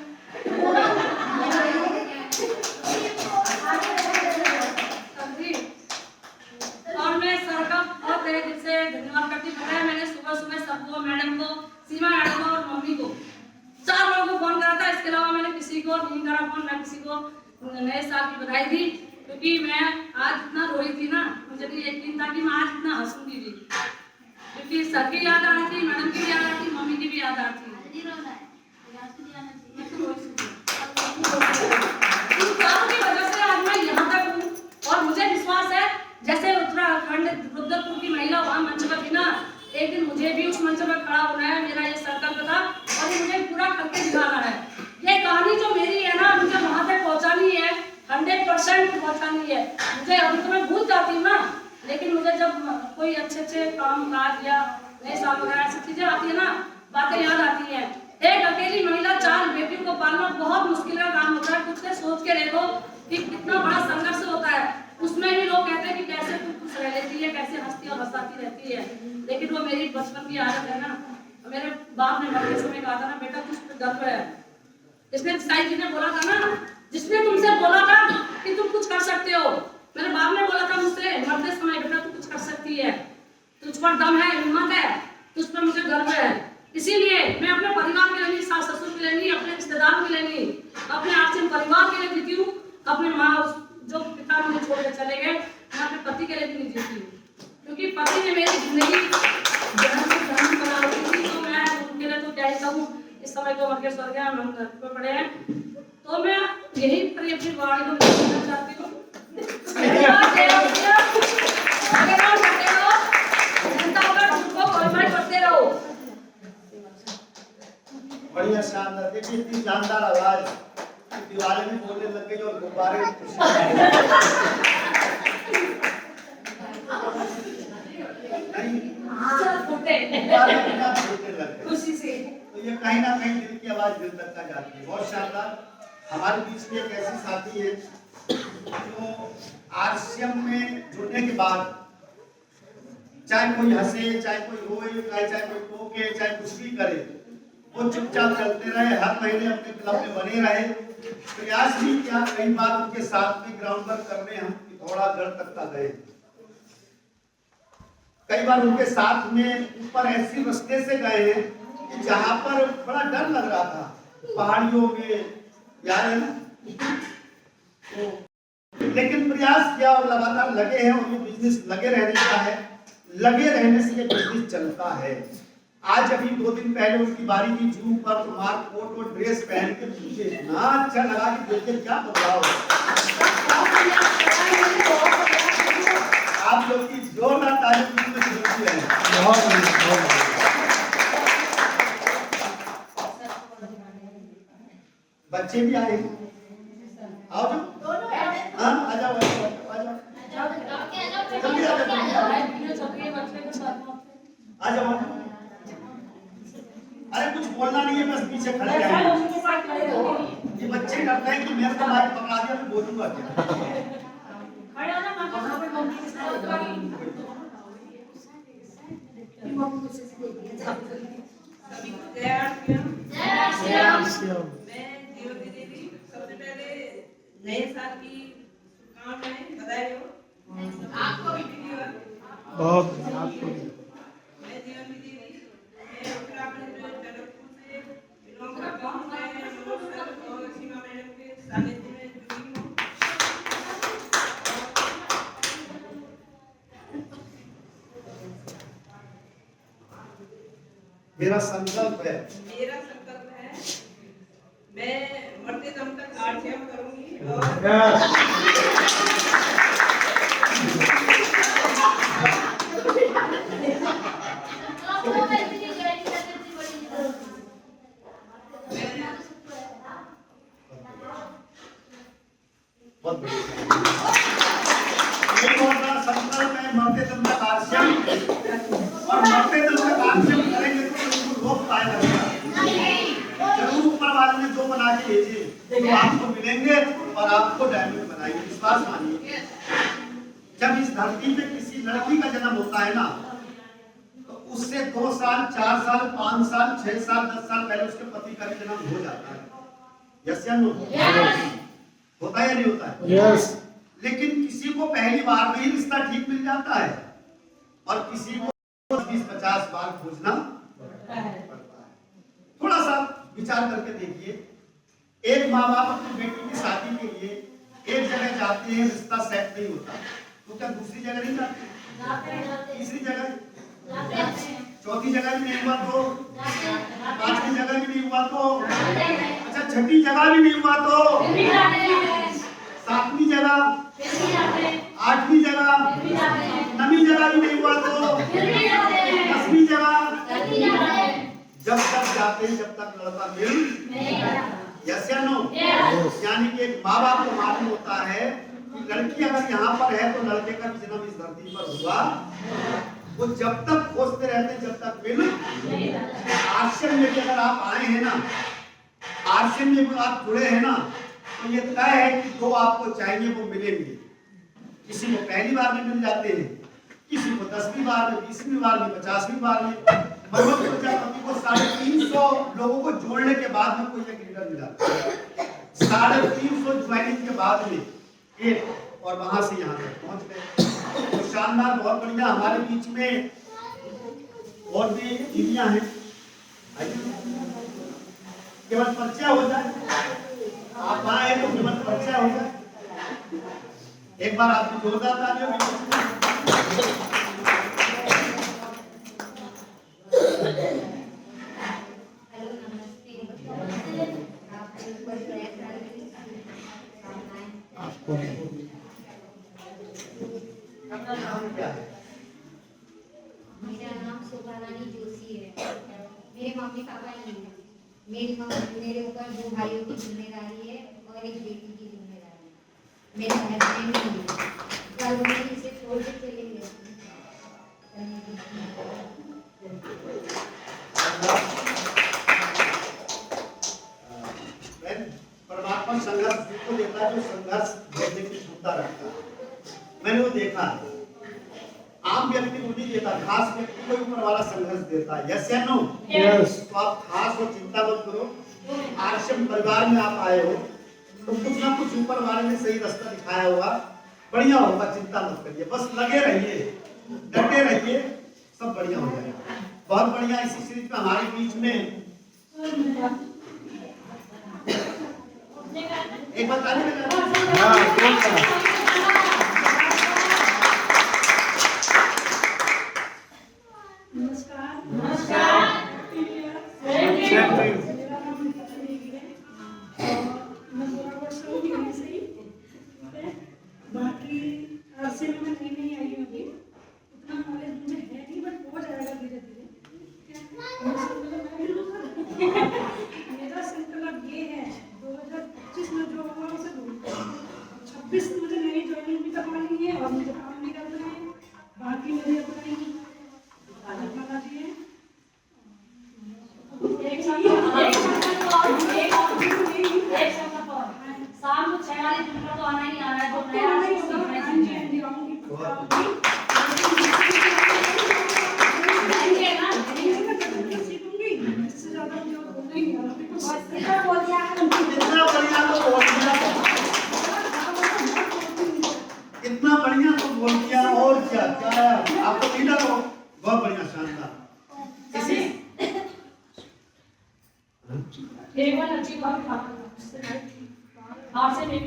और मैं सर का बहुत तहे दिल से धन्यवाद करती हूँ। मैंने सुबह सबको, मैडम को, सीमा मैडम को और मम्मी को, 4 लोगों को फोन करा था। इसके अलावा मैंने किसी को नहीं करा फोन, ना किसी को नए साल की बधाई दी, क्योंकि मैं आज इतना रोई थी ना, मुझे नहीं यकीन था कि मैं आज इतना हंसूंगी भी, क्योंकि सर की याद आ रही थी, मैडम की भी याद आ रही थी, मम्मी की भी याद आ रही थी। 1% पहुँचानी है मुझे। अभी तो मैं भूल जाती हूँ ना, लेकिन मुझे जब कोई अच्छे काम काज या नए साल वगैरह ऐसी चीजें आती है ना, बातें याद आती हैं। एक अकेली महिला 4 बेटियों को पालना बहुत मुश्किल का काम होता है। खुद से सोच के देखो कि कितना बड़ा संघर्ष होता है। उसमें भी लोग कहते हैं कि कैसे तू खुश रह लेती है, कैसे हंसती और हंसाती रहती है, लेकिन वो मेरी बचपन की आदत है ना। मेरे बाप ने मरते समय कहा था ना, बेटा तुझ पे गर्व है। इसने साईं जी ने बोला था ना, जिसने तुमसे बोला था कि तुम कुछ कर सकते हो, मेरे बाप ने बोला था मुझसे मरते समय, बेटा तू कुछ कर सकती है, तुझ पर दम है, हिम्मत है, तुझ पर मुझे गर्व है। इसीलिए मैं अपने परिवार के लिए नहीं, सास ससुर के लिए नहीं, अपने रिश्तेदारों के लिए नहीं, अपने आश्रम परिवार के लिए जीती हूँ। अपने माँ जो पिता मुझे छोड़ के चले गए, मैं अपने पति के लिए भी नहीं जीती हूँ, क्योंकि पति ने मेरी जिंदगी बना रखी थी। तो मैं उनके लिए तो क्या ही कहूँ, इस समय तो मर के स्वर्ग है, हम घर पे पड़े हैं। तो मैं यही पर अपनी वाणी को कहना चाहती हूँ, बढ़िया शानदार। देखिए इतनी शानदार आवाज, दीवारें भी बोलने लग गई और गुब्बारे खुशी से। तो ये कहीं ना कहीं दिल की आवाज दिल तक का जाती है। बहुत शानदार। हमारे बीच में एक ऐसी साथी है जो आरसीएम में जुड़ने के बाद चाहे कोई हंसे, चाहे कोई रोए, चाहे कोई टोके, चाहे कुछ भी करे, वो चुपचाप चलते रहे, हर महीने अपने क्लब में बने रहे, प्रयास भी किया। कई बार उनके साथ में ग्राउंड वर्क करने हम पिथौरागढ़ तक का गए। कई बार उनके साथ में ऊपर ऐसी रास्ते से गए हैं कि जहां पर बड़ा डर लग रहा था, पहाड़ियों में यार है ना। तो लेकिन प्रयास किया और लगातार लगे हैं, और ये बिजनेस लगे रहने का है। लगे रहने से ये बिजनेस चलता है। आज अभी 2 दिन पहले उनकी बारी थी जूम पर, तो मार्क कोट और ड्रेस पहन के मुझे इतना अच्छा लगा कि देखिए क्या बदलाव है। आप लोग की जोरदार तारीफ में जरूरी है। बहुत बच्चे भी आए, आओ जो, हाँ आ जाओ आ जाओ आ जाओ जल्दी आ जाओ। अरे कुछ बोलना नहीं है, बस पीछे खड़े रहें। ये बच्चे डरते हैं कि मेरे को माइक पकड़ा दिया मैं बोलूंगा क्या। सबसे पहले नए साल की शुभकामनाएं, बधाई हो आपको भी। बहुत आपको मैं जीवन दीदी, मैं उत्तराखंड टनकपुर से बिलोंग करता हूँ। मैं सर और सीमा मैडम के सानिध्य में जुड़ी हूँ। मेरा संकल्प है मैं मरते दम तक आरसीएम करूंगी और संकल्प है मरते दम तक आरसीएम, और मरते दम तक आरसीएम करेंगे तो बिल्कुल रोक पाएगा। जरूर ऊपर वाले ने जो बना के भेजे तो आपको मिलेंगे और आपको डायमंड बनाएंगे, विश्वास मानिए। जब इस धरती पे किसी लड़की का जन्म होता है ना, तो उससे 2 साल 4 साल 5 साल 6 साल 10 साल पहले उसके पति का भी जन्म हो जाता है। यस या नो? होता है या नहीं होता है? यस। लेकिन किसी को पहली बार में ही रिश्ता ठीक मिल जाता है, और किसी को 20-50 बार खोजना पड़ता है। थोड़ा सा विचार करके देखिए, एक माँ बाप अपनी बेटी की शादी के लिए एक जगह जाते हैं, रिश्ता सेट नहीं होता तो क्या दूसरी जगह नहीं जाते? तीसरी जगह, चौथी जगह भी नहीं हुआ तो, 5वीं जगह भी नहीं हुआ तो, अच्छा 6ठी जगह भी नहीं हुआ तो, 7वीं जगह, 8वीं जगह, 9वीं जगह भी नहीं हुआ तो, 10वीं जगह, जब तक जाते हैं जब तक लड़का मिल। यस या नो? यानी कि एक माँ बाप को मालूम होता है कि लड़की अगर यहाँ पर है तो लड़के का भी जन्म इस धरती पर हुआ। वो जब तक खोजते रहते हैं जब तक मिल। आश्रम में अगर आप आए हैं ना, आश्रम में आप जुड़े हैं ना, तो ये तय है कि जो आपको चाहिए वो मिलेंगे। किसी को पहली बार में मिल जाते हैं, किसी को 10वीं बार में, 20वीं बार में, 50वीं बार में। मनोज प्रजापति को 350 लोगों को जोड़ने के बाद में कोई एक लीडर मिला, 350 ज्वाइनिंग के बाद में एक, और वहां से यहाँ तक पहुंच गए। तो शानदार, बहुत बढ़िया। हमारे बीच में और भी दीदियां हैं, केवल परिचय हो जाए, आप आए तो केवल परिचय हो जाए। एक बार आपकी जोरदार तालियों में। हेलो नमस्ते। आपका नाम क्या है? मेरा नाम शोभा रानी जोशी है। मेरे मम्मी पापा नहीं है। मेरे ऊपर 2 भाइयों की जिम्मेदारी है और एक बेटी की जिम्मेदारी है। मेरे हस्बैंड नहीं है, कल वो इसे छोड़ के चले गए। परमात्मा संघर्ष को देता है जो संघर्ष देखने की क्षमता रखता है। मैंने वो देखा है। आम व्यक्ति को नहीं देता, खास व्यक्ति को ऊपर वाला संघर्ष देता है। यस या नो? यस। तो आप खास और चिंता मत करो। आश्रम परिवार में आप आए हो तो कुछ ना कुछ ऊपर वाले ने सही रास्ता दिखाया होगा, बढ़िया होगा। चिंता मत करिए, बस लगे रहिए, डटे रहिए, सब बढ़िया हो जाएगा। बहुत बढ़िया। इसी सीरीज में हमारे बीच में एक बात आने लगा। नमस्कार। Same to you. मेरा नाम देवी है और मैं बराबर से हूँ यहाँ से ही। बाकी आरसी में मैं नहीं आई हूँ अभी, उतना नॉलेज मुझे है नहीं, बट हो जाएगा धीरे धीरे। मेरा संकल्प ये है 2025 में जो होगा उसे ढूंढते हैं। 26 में मुझे नई ज्वाइनिंग भी करवानी है और मुझे काम भी करना है। बाकी मेरे अपने माता जी हैं। शाम को 6 वाले दिन तो आना ही आना है, जो नया इतना बढ़िया तो बोल दिया। और क्या क्या आप तो लीडर हो। बहुत बढ़िया, शानदार। अच्छी बात बाहर से मैं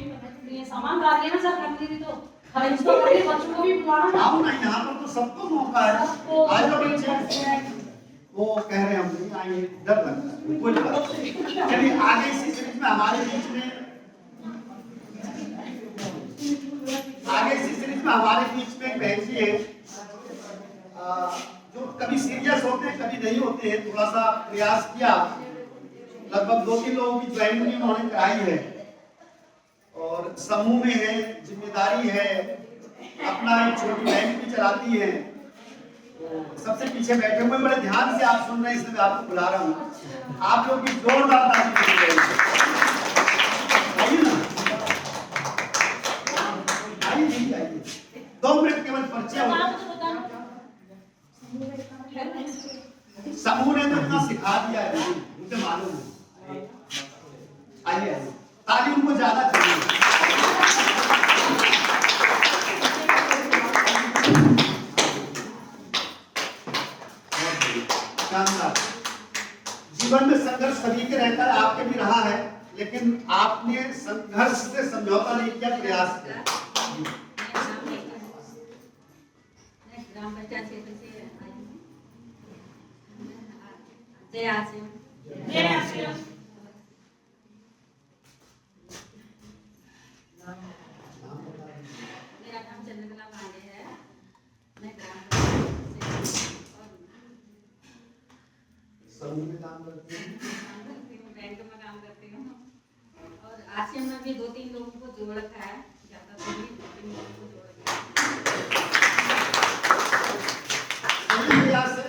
भी सामान ला दिया ना सर, रख ली तो खरीद तो करके बच्चों को भी बुलाना ना। आओ ना, यहाँ पर तो सबको मौका है। आज तो बच्चे वो कह रहे हैं हम नहीं आएंगे, डर लगता है। कोई बात नहीं। चलिए आगे इसी सीरीज में हमारे बीच में एक बहन जी है जो कभी सीरियस होते हैं कभी नहीं होते हैं। थोड़ा सा प्रयास किया, लगभग 2-3 लोगों की ज्वाइनिंग उन्होंने कराई है और समूह में है, जिम्मेदारी है, अपना एक छोटी बैंक भी चलाती है। तो सबसे पीछे बैठे हुए बड़े ध्यान से आप सुन रहे हैं, इसलिए आपको बुला रहा हूँ। आप लोग की जोरदार ताली आइए ना, आइए 2 मिनट केवल परिचय हो। समूह ने तो इतना सिखा दिया है, मुझे मालूम है। आइए ताली उनको ज्यादा चाहिए। शानदार। जीवन में संघर्ष सभी के रहता है, आपके भी रहा है, लेकिन आपने संघर्ष से समझौता नहीं किया, प्रयास किया। ग्राम पंचायत क्षेत्र से आई हूँ। जय आसिम। जय आसिम। मेरा नाम चंद्रकला पांडे है। मैं ग्राम पंचायत से समूह में काम करती हूँ, बैंक में काम करती हूँ और आसिम में भी 2-3 लोगों को जोड़ रखा है, ज्यादा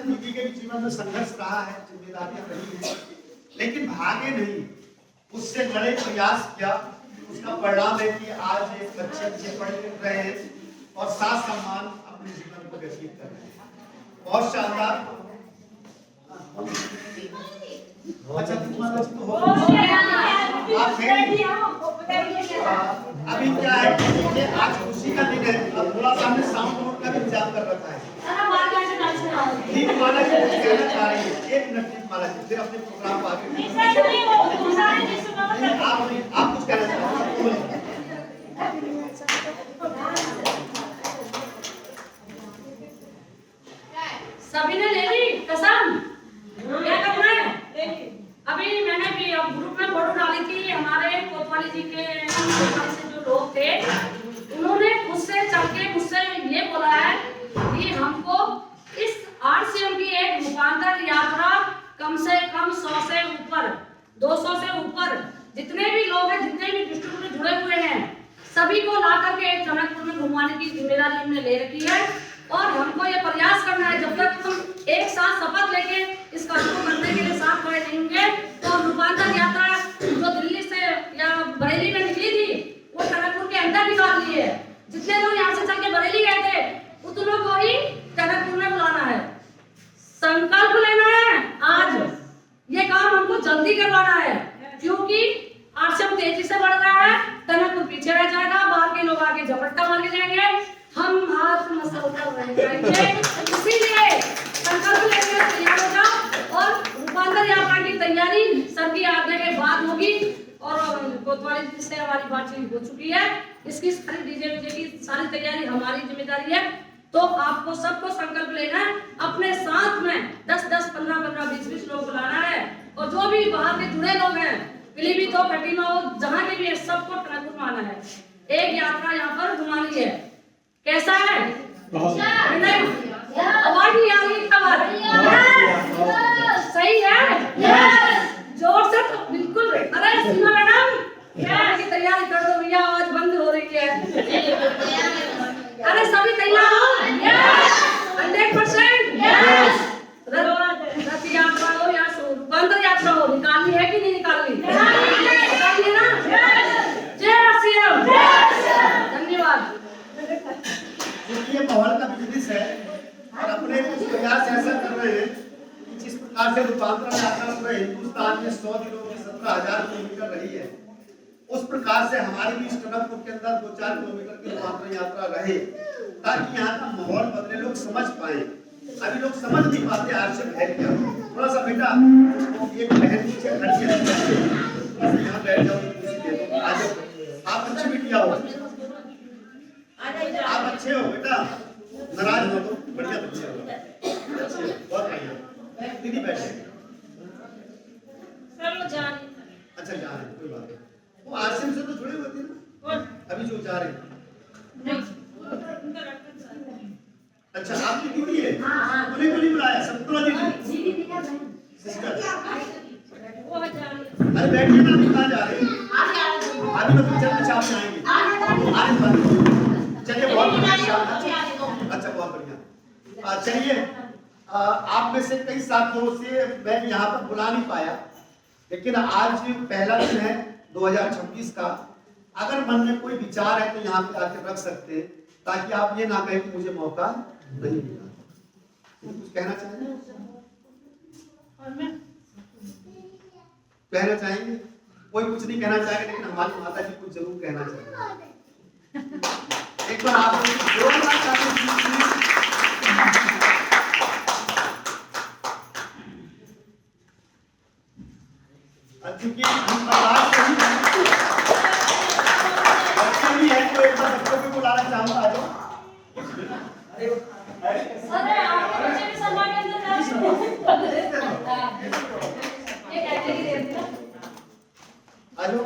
दीदी के जीवन में संघर्ष रहा है, जिम्मेदारियां रही है, लेकिन भागे नहीं, उससे लड़े, प्रयास किया। उसका परिणाम है कि आज एक बच्चे पढ़ लिख रहे हैं और साथ सम्मान अपने जीवन को व्यतीत कर रहे हैं। बहुत शानदार। अच्छा, तुम्हारा तो हो अभी क्या है कि देखिए आज खुशी का दिन है, अब थोड़ा सा हमने साउंड मोड का भी इंतजाम कर रखा है। दीपमाला जी कुछ कहना चाह रही है, 1 मिनट दीपमाला जी, फिर अपने प्रोग्राम को आगे आप कुछ कहना चाहते हैं? सभी ने ले ली कसम, क्या करना है? अभी मैंने भी अब ग्रुप में फोटो डाली थी, हमारे कोतवाली जी के से जो लोग थे उन्होंने खुद से चल के मुझसे ये बोला है कि हमको इस आरसीएम की एक रूपांतर यात्रा कम से कम 100 से ऊपर, 200 से ऊपर जितने भी लोग हैं, जितने भी डिस्ट्रिक्ट में जुड़े हुए हैं, सभी को ला करके टनकपुर में घुमाने की जिम्मेदारी हमने ले रखी है। और हमको ये प्रयास करना है, जब तक हम एक साथ शपथ लेके इस काम को करने के लिए साथ खड़े नहीं होंगे, तो रूपांतर यात्रा जो दिल्ली से या बरेली में निकली थी वो टनकपुर के अंदर निकाल ली है। जितने लोग यहाँ से चल के बरेली गए थे उतनों को ही टनकपुर में बुलाना है। संकल्प लेना है, आज ये काम हमको जल्दी करवाना है, क्योंकि आरसीएम तेजी से बढ़ रहा है, टनकपुर पीछे रह जाएगा, बाहर के लोग आगे झपट्टा मार के जाएंगे, हम हाथ मसल कर रह जाएंगे। इसीलिए संकल्प लेने में तैयार हो जाओ और रूपांतर यात्रा की तैयारी सर की आज्ञा के बाद होगी। और कोतवाली जी से हमारी बातचीत हो चुकी है, इसकी सारी डीजे की सारी तैयारी हमारी जिम्मेदारी है। तो आपको सबको संकल्प लेना है, अपने साथ में 10-10, 15-15, 20-20 लोग बुलाना है, और जो भी बाहर के जुड़े लोग हैं, पीलीभीत हो, खटीमा हो, जहाँ के भी है, सबको टनकपुर में आना है। एक यात्रा यहाँ पर घुमानी है। कैसा है? आवाज नहीं आ रही, सही है? जोर से तो बिल्कुल। अरे सीमा मैडम, की तैयारी कर दो भैया, आवाज बंद हो रही है। अरे सभी तैयार हो? 100%? रथ यात्रा हो या रूपांतर यात्रा हो, निकालनी है कि नहीं निकालनी? निकालनी है ना? जय सीएम, धन्यवाद। क्योंकि ये माहौल का बिजनेस है और अपने कुछ प्रयास ऐसा कर रहे हैं कि जिस प्रकार से रूपांतरण यात्रा पूरे हिंदुस्तान में 100 दिनों में 17,000 किलोमीटर रही है, उस प्रकार से हमारी भी टनकपुर के अंदर 2-4 किलोमीटर की रूपांतरण यात्रा रहे, ताकि यहाँ का माहौल बदले, लोग समझ पाए। अभी लोग समझ नहीं पाते आरसीएम है क्या। थोड़ा सा बेटा एक बहन नीचे खड़ी है, यहाँ बैठ जाओ, आ जाओ, आप अच्छी बिटिया हो, आप अच्छे हो बेटा, नाराज हो तो बढ़िया बच्चे हो, अच्छे हो, बहुत बढ़िया। दीदी बैठे, अच्छा जा रहे हैं, कोई बात नहीं। वो आरसीएम से तो जुड़े हुए थे ना, अभी जो जा रहे हैं। अच्छा आपकी दीदी है, उन्हें को नहीं बुलाया? संतुला दीदी सिस्टर, अरे बैठिए ना, अभी कहाँ जा रहे हैं? अभी तो पिक्चर में छाप जाएंगे, चलिए बहुत बढ़िया। अच्छा बहुत बढ़िया। चलिए आप में से कई साथियों से मैं यहाँ पर बुला नहीं पाया, लेकिन आज पहला दिन है 2026 का। अगर मन में कोई विचार है तो यहाँ पे आके रख सकते हैं, ताकि आप ये ना कहें कि मुझे मौका नहीं मिला। कुछ कहना चाहेंगे? कहना चाहेंगे? कोई कुछ नहीं कहना चाहेंगे, लेकिन हमारी माता जी कुछ जरूर कहना चाहेंगे। एक बार आप क्योंकि हम बर्दाश्त नहीं बच्चे भी हैं, तो एक बार बच्चों को बुलाना चाहूंगा। आ जाओ। अरे आप बच्चे भी सभा के अंदर जा सकते हैं। आ जाओ।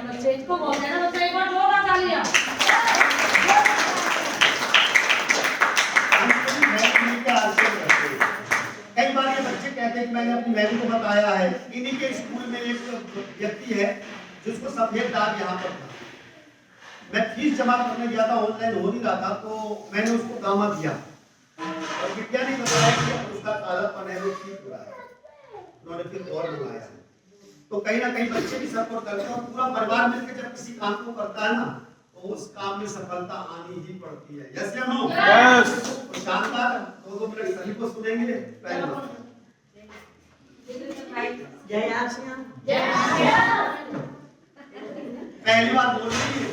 बच्चे इसको बोलते हैं ना, बच्चे एक बार जोर लगा लिया। कई बार ये बच्चे कहते हैं कि मैंने अपनी मैम को बताया है, इन्हीं के स्कूल में एक व्यक्ति है जिसको सफेद दाग यहाँ पर था, मैं फीस जमा करने गया था, ऑनलाइन हो नहीं रहा था, तो मैंने उसको गामा दिया और विज्ञान ने बताया कि उसका कालापन है वो ठीक हो रहा है। उन्होंने फिर और बुलाया, तो कहीं ना कहीं बच्चे भी सपोर्ट करते हैं और पूरा परिवार मिलकर जब किसी काम को करता है ना तो उस काम में सफलता आनी ही पड़ती है। यस या नो? यस। तो शानदार 2 मिनट सभी को सुनेंगे। जय आसियान। पहली बार बोल रही है।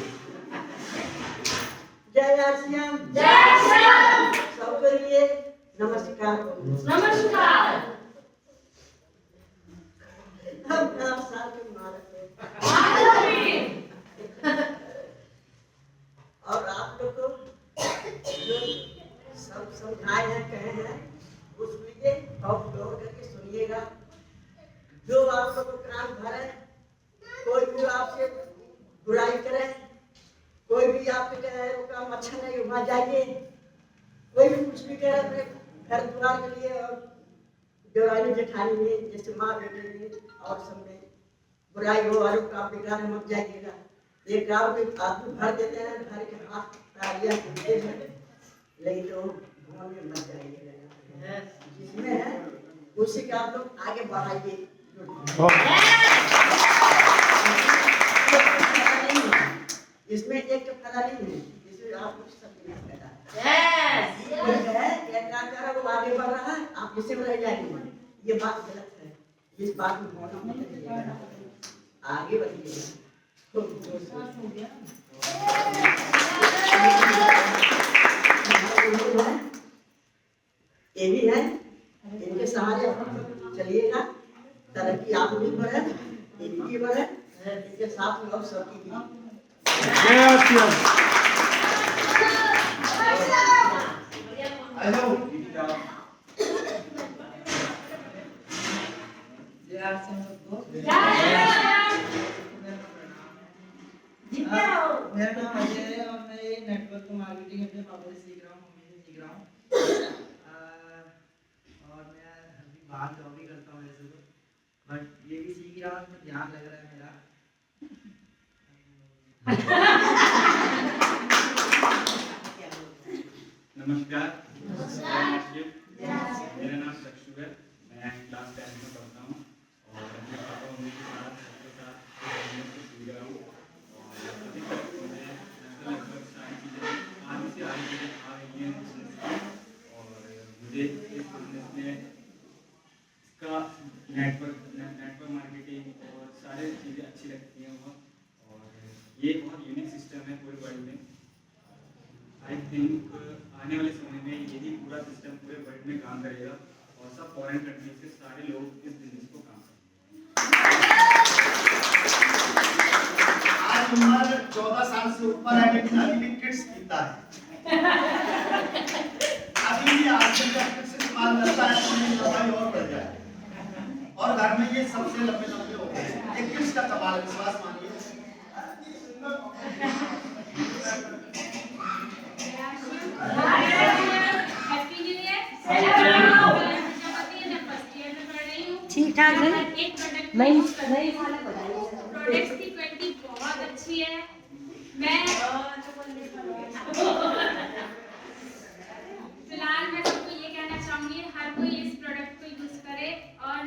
जय आसियान। सबके लिए नमस्कार। नमस्कार। हम नया साल के मुबारक हो। और आप लोग को जो सब समझाए हैं कहे हैं उस लिए और गौर करके सुनिएगा। जो आप लोग को क्रांत भरे, कोई भी आपसे बुराई करे, कोई भी आपके कहे वो काम अच्छा नहीं हुआ जाइए, कोई भी कुछ भी करे अपने घर द्वार के लिए और देवरानी जेठानी में जैसे माँ बेटे में और सब में बुराई हो और काम बिगाड़ने मत जाइएगा। ये गाँव में आदमी भर देते हैं, भर के हाथ तालियां देते हैं, लेकिन तो भवन में मत जाइएगा। जिसमें है उसी का आप लोग आगे बढ़ाइए। इसमें एक तो फला नहीं है, इसमें आप लोग सब फायदा है। एक काम करो, वो आगे बढ़ रहा है, आप इसे में रह जाएंगे। ये बात गलत है, इस बात में होना मत करिएगा, आगे बढ़िएगा। ये भी है, इनके सहारे चलिएगा, तरक्की आप भी बढ़े, इनकी बढ़े, इनके साथ में और सबकी भी। हेलो मेरा नाम अजय है और मैं ये नेटवर्क मार्केटिंग अपने पापा से सीख रहा हूँ, मम्मी से सीख रहा हूँ। और मैं अभी बाहर जॉब भी करता हूँ वैसे तो, बट ये भी सीख रहा हूँ, इसमें ध्यान लग रहा है मेरा। नमस्कार। मेरा नाम चक्षु है, मैं क्लास 10 में पढ़ता हूँ और अपने पापा मम्मी के साथ सबके साथ सीख रहा हूँ। और अभी तक मुझे लगभग सारी चीज़ें आगे से आगे चीज़ें आ रही हैं बिजनेस की, और मुझे इस बिजनेस में इसका नेटवर्क मार्केटिंग और सारी चीज़ें अच्छी लगती हैं बहुत, और ये बहुत यूनिक सिस्टम है पूरे वर्ल्ड में। आई थिंक आने वाले समय में यही पूरा सिस्टम पूरे वर्ल्ड में काम करेगा और सब फॉरेन कंट्रीज से सारे लोग इस बिजनेस को काम करेंगे। आज उम्र 14 साल से ऊपर है, लेकिन अभी भी किड्स पीता है। अभी भी आज से जब किड्स इस्तेमाल करता है तो ये दवाई और बढ़ जाए, और घर में ये सबसे लंबे लंबे हो गए। ये किड्स का कमाल, विश्वास मानिए। Happy new year. ठीक ठाक है। नहीं प्रोडक्ट्स की क्वालिटी बहुत अच्छी है। मैं फिलहाल मैं सबको ये कहना चाहूंगी, हर कोई इस प्रोडक्ट को यूज करे और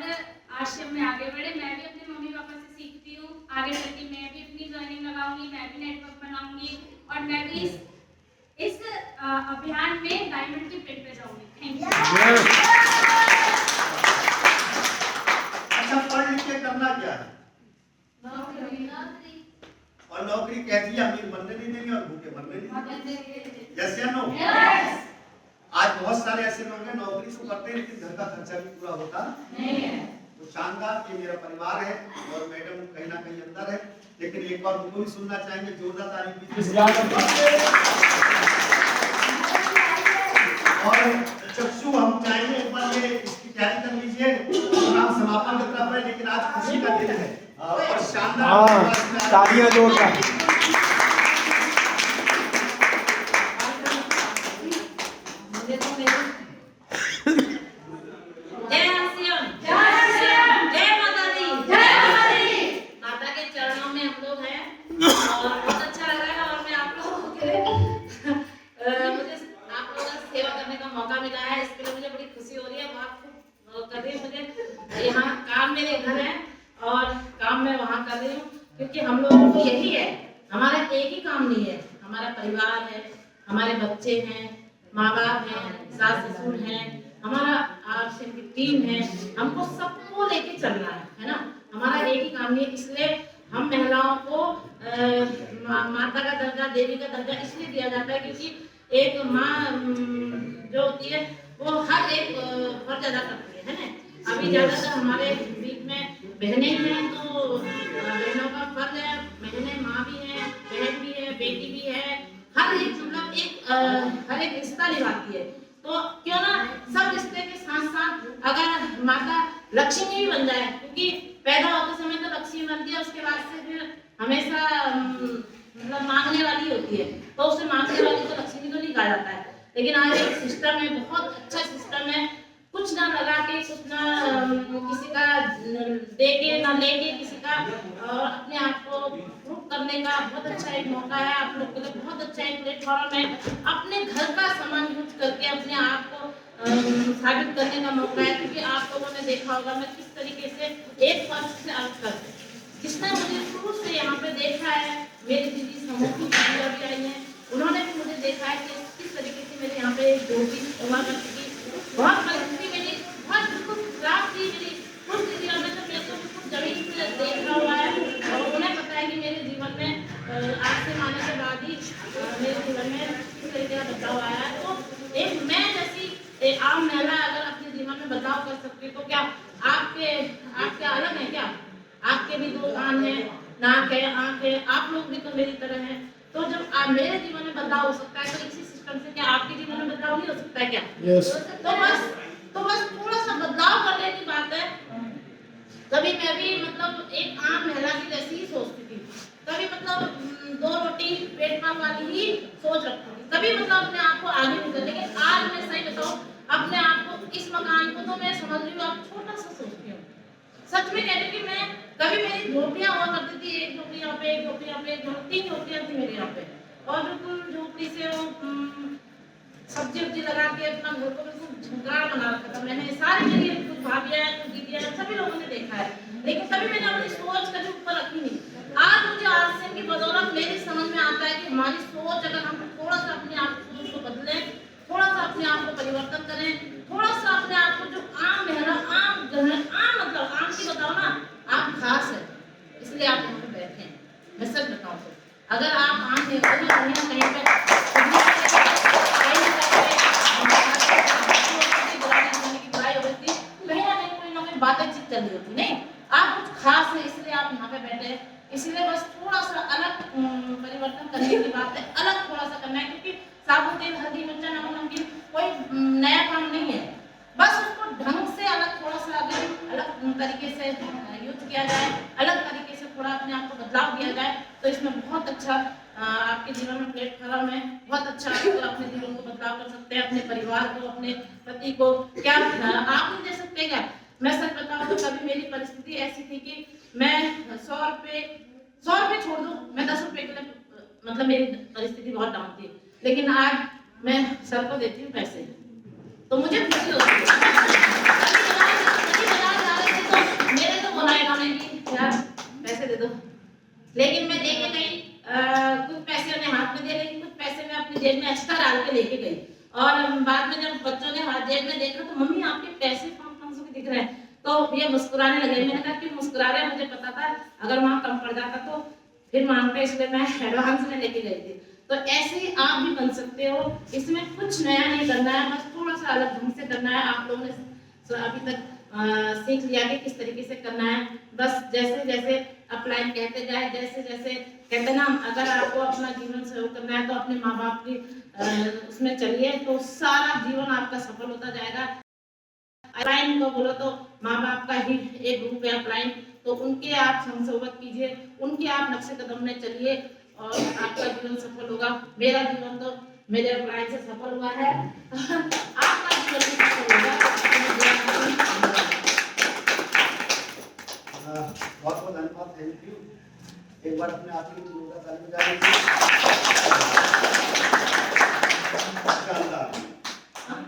आश्रम में आगे बढ़े। मैं भी अपने मम्मी पापा से सीखती हूँ, आगे चल के मैं भी अपनी जॉइनिंग लगाऊंगी, मैं भी नेटवर्क बनाऊंगी और मैं भी इस अभियान में डायमंड की पिन पे जाऊंगी। Thank you. अच्छा, पढ़ लिख के करना क्या है? और नौकरी कैसी है? अमीर बनने नहीं देंगे और भूखे बनने नहीं देंगे। यस या नो? आज बहुत सारे ऐसे लोग हैं नौकरी तो करते हैं लेकिन घर का खर्चा भी पूरा होता नहीं है। तो शानदार, ये मेरा परिवार है और मैडम कहीं ना कहीं अंदर है, लेकिन एक बार उनको भी सुनना चाहेंगे। जोरदार तारीफ कीजिए। और चक्षु, हम चाहेंगे एक बार ये इसकी तैयारी कर लीजिए, प्रोग्राम समापन की तरफ है, लेकिन आज खुशी का दिन है और शानदार तालियां जोरदार। जय आसियान। जय माता दी। माता के चरणों में हम लोग हैं और बहुत अच्छा लग रहा है। और मैं आप एक ही है, हमारा एक ही काम नहीं है, हमारा परिवार है, हमारे बच्चे हैं, माँ बाप हैं, सास ससुर हैं, हमारा आपसे की टीम है, हमको सबको लेके चलना है ना। हमारा एक ही काम नहीं है, इसलिए हम महिलाओं को माता का दर्जा, देवी का दर्जा इसलिए दिया जाता है क्योंकि एक माँ जो होती है वो हर एक फर्ज अदा करती है ना। अभी ज्यादातर हमारे बीच में बहनें हैं तो बहनों का फर्ज है, बहनें माँ भी है, बहन भी है, बेटी भी है, हर एक मतलब हर एक रिश्ता निभाती है। तो क्यों ना सब रिश्ते के साथ साथ अगर माता लक्ष्मी भी बन जाए, क्योंकि पैदा होते समय तो लक्ष्मी बनती है, उसके बाद से फिर हमेशा मतलब मांगने वाली होती है, तो उसे मांगने वाली तो लक्ष्मी तो नहीं कहा जाता है। लेकिन आज एक सिस्टम है, बहुत अच्छा सिस्टम है, कुछ ना लगा के, कुछ ना किसी का दे के ना लेके किसी का, और अपने आप को प्रूव करने का बहुत अच्छा एक मौका है आप लोग के लिए, बहुत अच्छा एक प्लेटफॉर्म है, अपने घर का सामान यूज करके अपने आप को साबित करने का मौका है। क्योंकि आप लोगों ने देखा होगा मैं किस तरीके से एक फर्ज से अलग करती, जिसने मुझे शुरू से यहाँ पे देखा है, मेरी दीदी समूह की दीदियाँ भी आई हैं, उन्होंने भी मुझे देखा है कि किस तरीके से मेरे यहाँ पे जो भी हुआ करती थी, बहुत परिस्थिति मेरी बहुत बिल्कुल खराब थी। मेरी कुछ दीदियों ने तो मेरे को बिल्कुल जमीन पे देखा हुआ है, और उन्हें पता है कि मेरे जीवन में आज से माने के बाद ही मेरे जीवन में किस तरीके का बदलाव आया है। तो एक मैं जैसी एक आम महिला अगर अपने जीवन में बदलाव कर सकती है, तो क्या आपके अलग है क्या? आपके भी दो कान है, नाक है, आँख है, आप लोग भी तो मेरी तरह हैं। तो जब मेरे जीवन में बदलाव हो सकता है, तो इसी सिस्टम से क्या आपके जीवन में बदलाव नहीं हो सकता है क्या? Yes. तो बस थोड़ा सा बदलाव करने की बात है। कभी मैं भी मतलब एक आम महिला की जैसी ही सोचती थी, कभी मतलब 2 रोटी पेट पाल वाली ही सोच रखती थी, कभी मतलब अपने आप को आगे नहीं कर। लेकिन आज मैं सही बताऊं, अपने आप को, इस मकान को तो मैं समझ रही हूँ आप छोटा सा सोचती हूँ। सच में कह रही हूँ कि मैं कभी मेरी झोपड़ियाँ हुआ करती थी, एक झोपड़ी यहाँ पे, एक झोपड़ी यहाँ पे, 3 झोपड़ियाँ थी मेरे यहाँ पे, और बिल्कुल झोपड़ी से वो सब्जी वब्जी लगा के अपना घर को बिल्कुल झुमगाड़ बना रखा था मैंने। सारी मेरी कुछ भाभियाँ हैं, कुछ दीदियाँ हैं, सभी लोगों ने देखा है, लेकिन कभी मैंने अपनी सोच कभी ऊपर रखी नहीं। आज मुझे आरसीएम की बदौलत मेरी समझ में आता है कि हमारी सोच अगर हम थोड़ा सा अपने आप सोच को बदलें, थोड़ा सा अपने आप को परिवर्तन करें, थोड़ा सा अपने आप को जो आम महिला, आम मतलब आम की बताओ ना, आप खास है इसलिए आप यहाँ पे बैठे हैं। मैं सच बताऊँ तो अगर आप आम नहीं होते ना कहीं ना कहीं बातचीत चल रही होती, नहीं आप कुछ खास है इसलिए आप यहाँ पे बैठे हैं। इसलिए बस थोड़ा सा अलग परिवर्तन करने की बात है, अलग थोड़ा सा करना है, क्योंकि साबुन तेल हल्दी मिर्चा नमक नमकीन कोई नया काम नहीं है, बस उसको ढंग से अलग थोड़ा सा अगर अलग तरीके से यूज किया जाए, अलग तरीके से थोड़ा अपने आप को बदलाव दिया जाए, तो इसमें बहुत अच्छा आपके जीवन में प्लेटफॉर्म है, बहुत अच्छा आप अपने जीवन को बदलाव कर सकते हैं, अपने परिवार को, अपने पति को। क्या आप नहीं दे सकते क्या? मैं सच बताऊं तो कभी मेरी परिस्थिति ऐसी थी कि मैं 100 रुपए छोड़ दूं, मैं 10 रुपए के लिए मतलब मेरी परिस्थिति बहुत डाउन थी, लेकिन आज मैं सर को देती हूँ पैसे, तो मुझे खुशी होती है। तो मेरे तो बोला इन्होंने कि यार पैसे दे दो, लेकिन मैं दे के गई, कुछ पैसे उन्हें हाथ में दे रही, कुछ पैसे मैं अपनी जेब में एक्स्ट्रा डाल के लेके गई, और बाद में जब बच्चों ने हाथ जेब में देखा तो मम्मी आपके पैसे 500 के दिख रहे हैं, तो ये मुस्कुराने लगे। मैंने कहा कि मुस्कुरा रहे, मुझे पता था अगर वहाँ कम पड़ जाता तो फिर मांगते, इसलिए मैं एडवांस में लेके गई थी। तो ऐसे ही आप भी बन सकते हो, इसमें कुछ नया नहीं करना है, बस थोड़ा सा अलग ढंग से करना है। आप लोगों ने अभी तक सीख लिया कि किस तरीके से करना है, बस जैसे जैसे अपलाइन कहते जाए, जैसे जैसे कहते ना, अगर आपको अपना जीवन सहयोग करना है तो अपने माँ बाप की उसमें चलिए, तो सारा जीवन आपका सफल होता जाएगा। अपलाइन को बोलो तो माँ बाप का ही एक ग्रुप है अपलाइन, तो उनके आप संसोबत कीजिए, उनके आप नक्शे कदम में चलिए और आपका जीवन सफल होगा। मेरा जीवन तो मेरे अपलाइन से सफल हुआ है, आपका जीवन भी सफल होगा। बहुत बहुत धन्यवाद, थैंक यू। एक बार अपने आप ही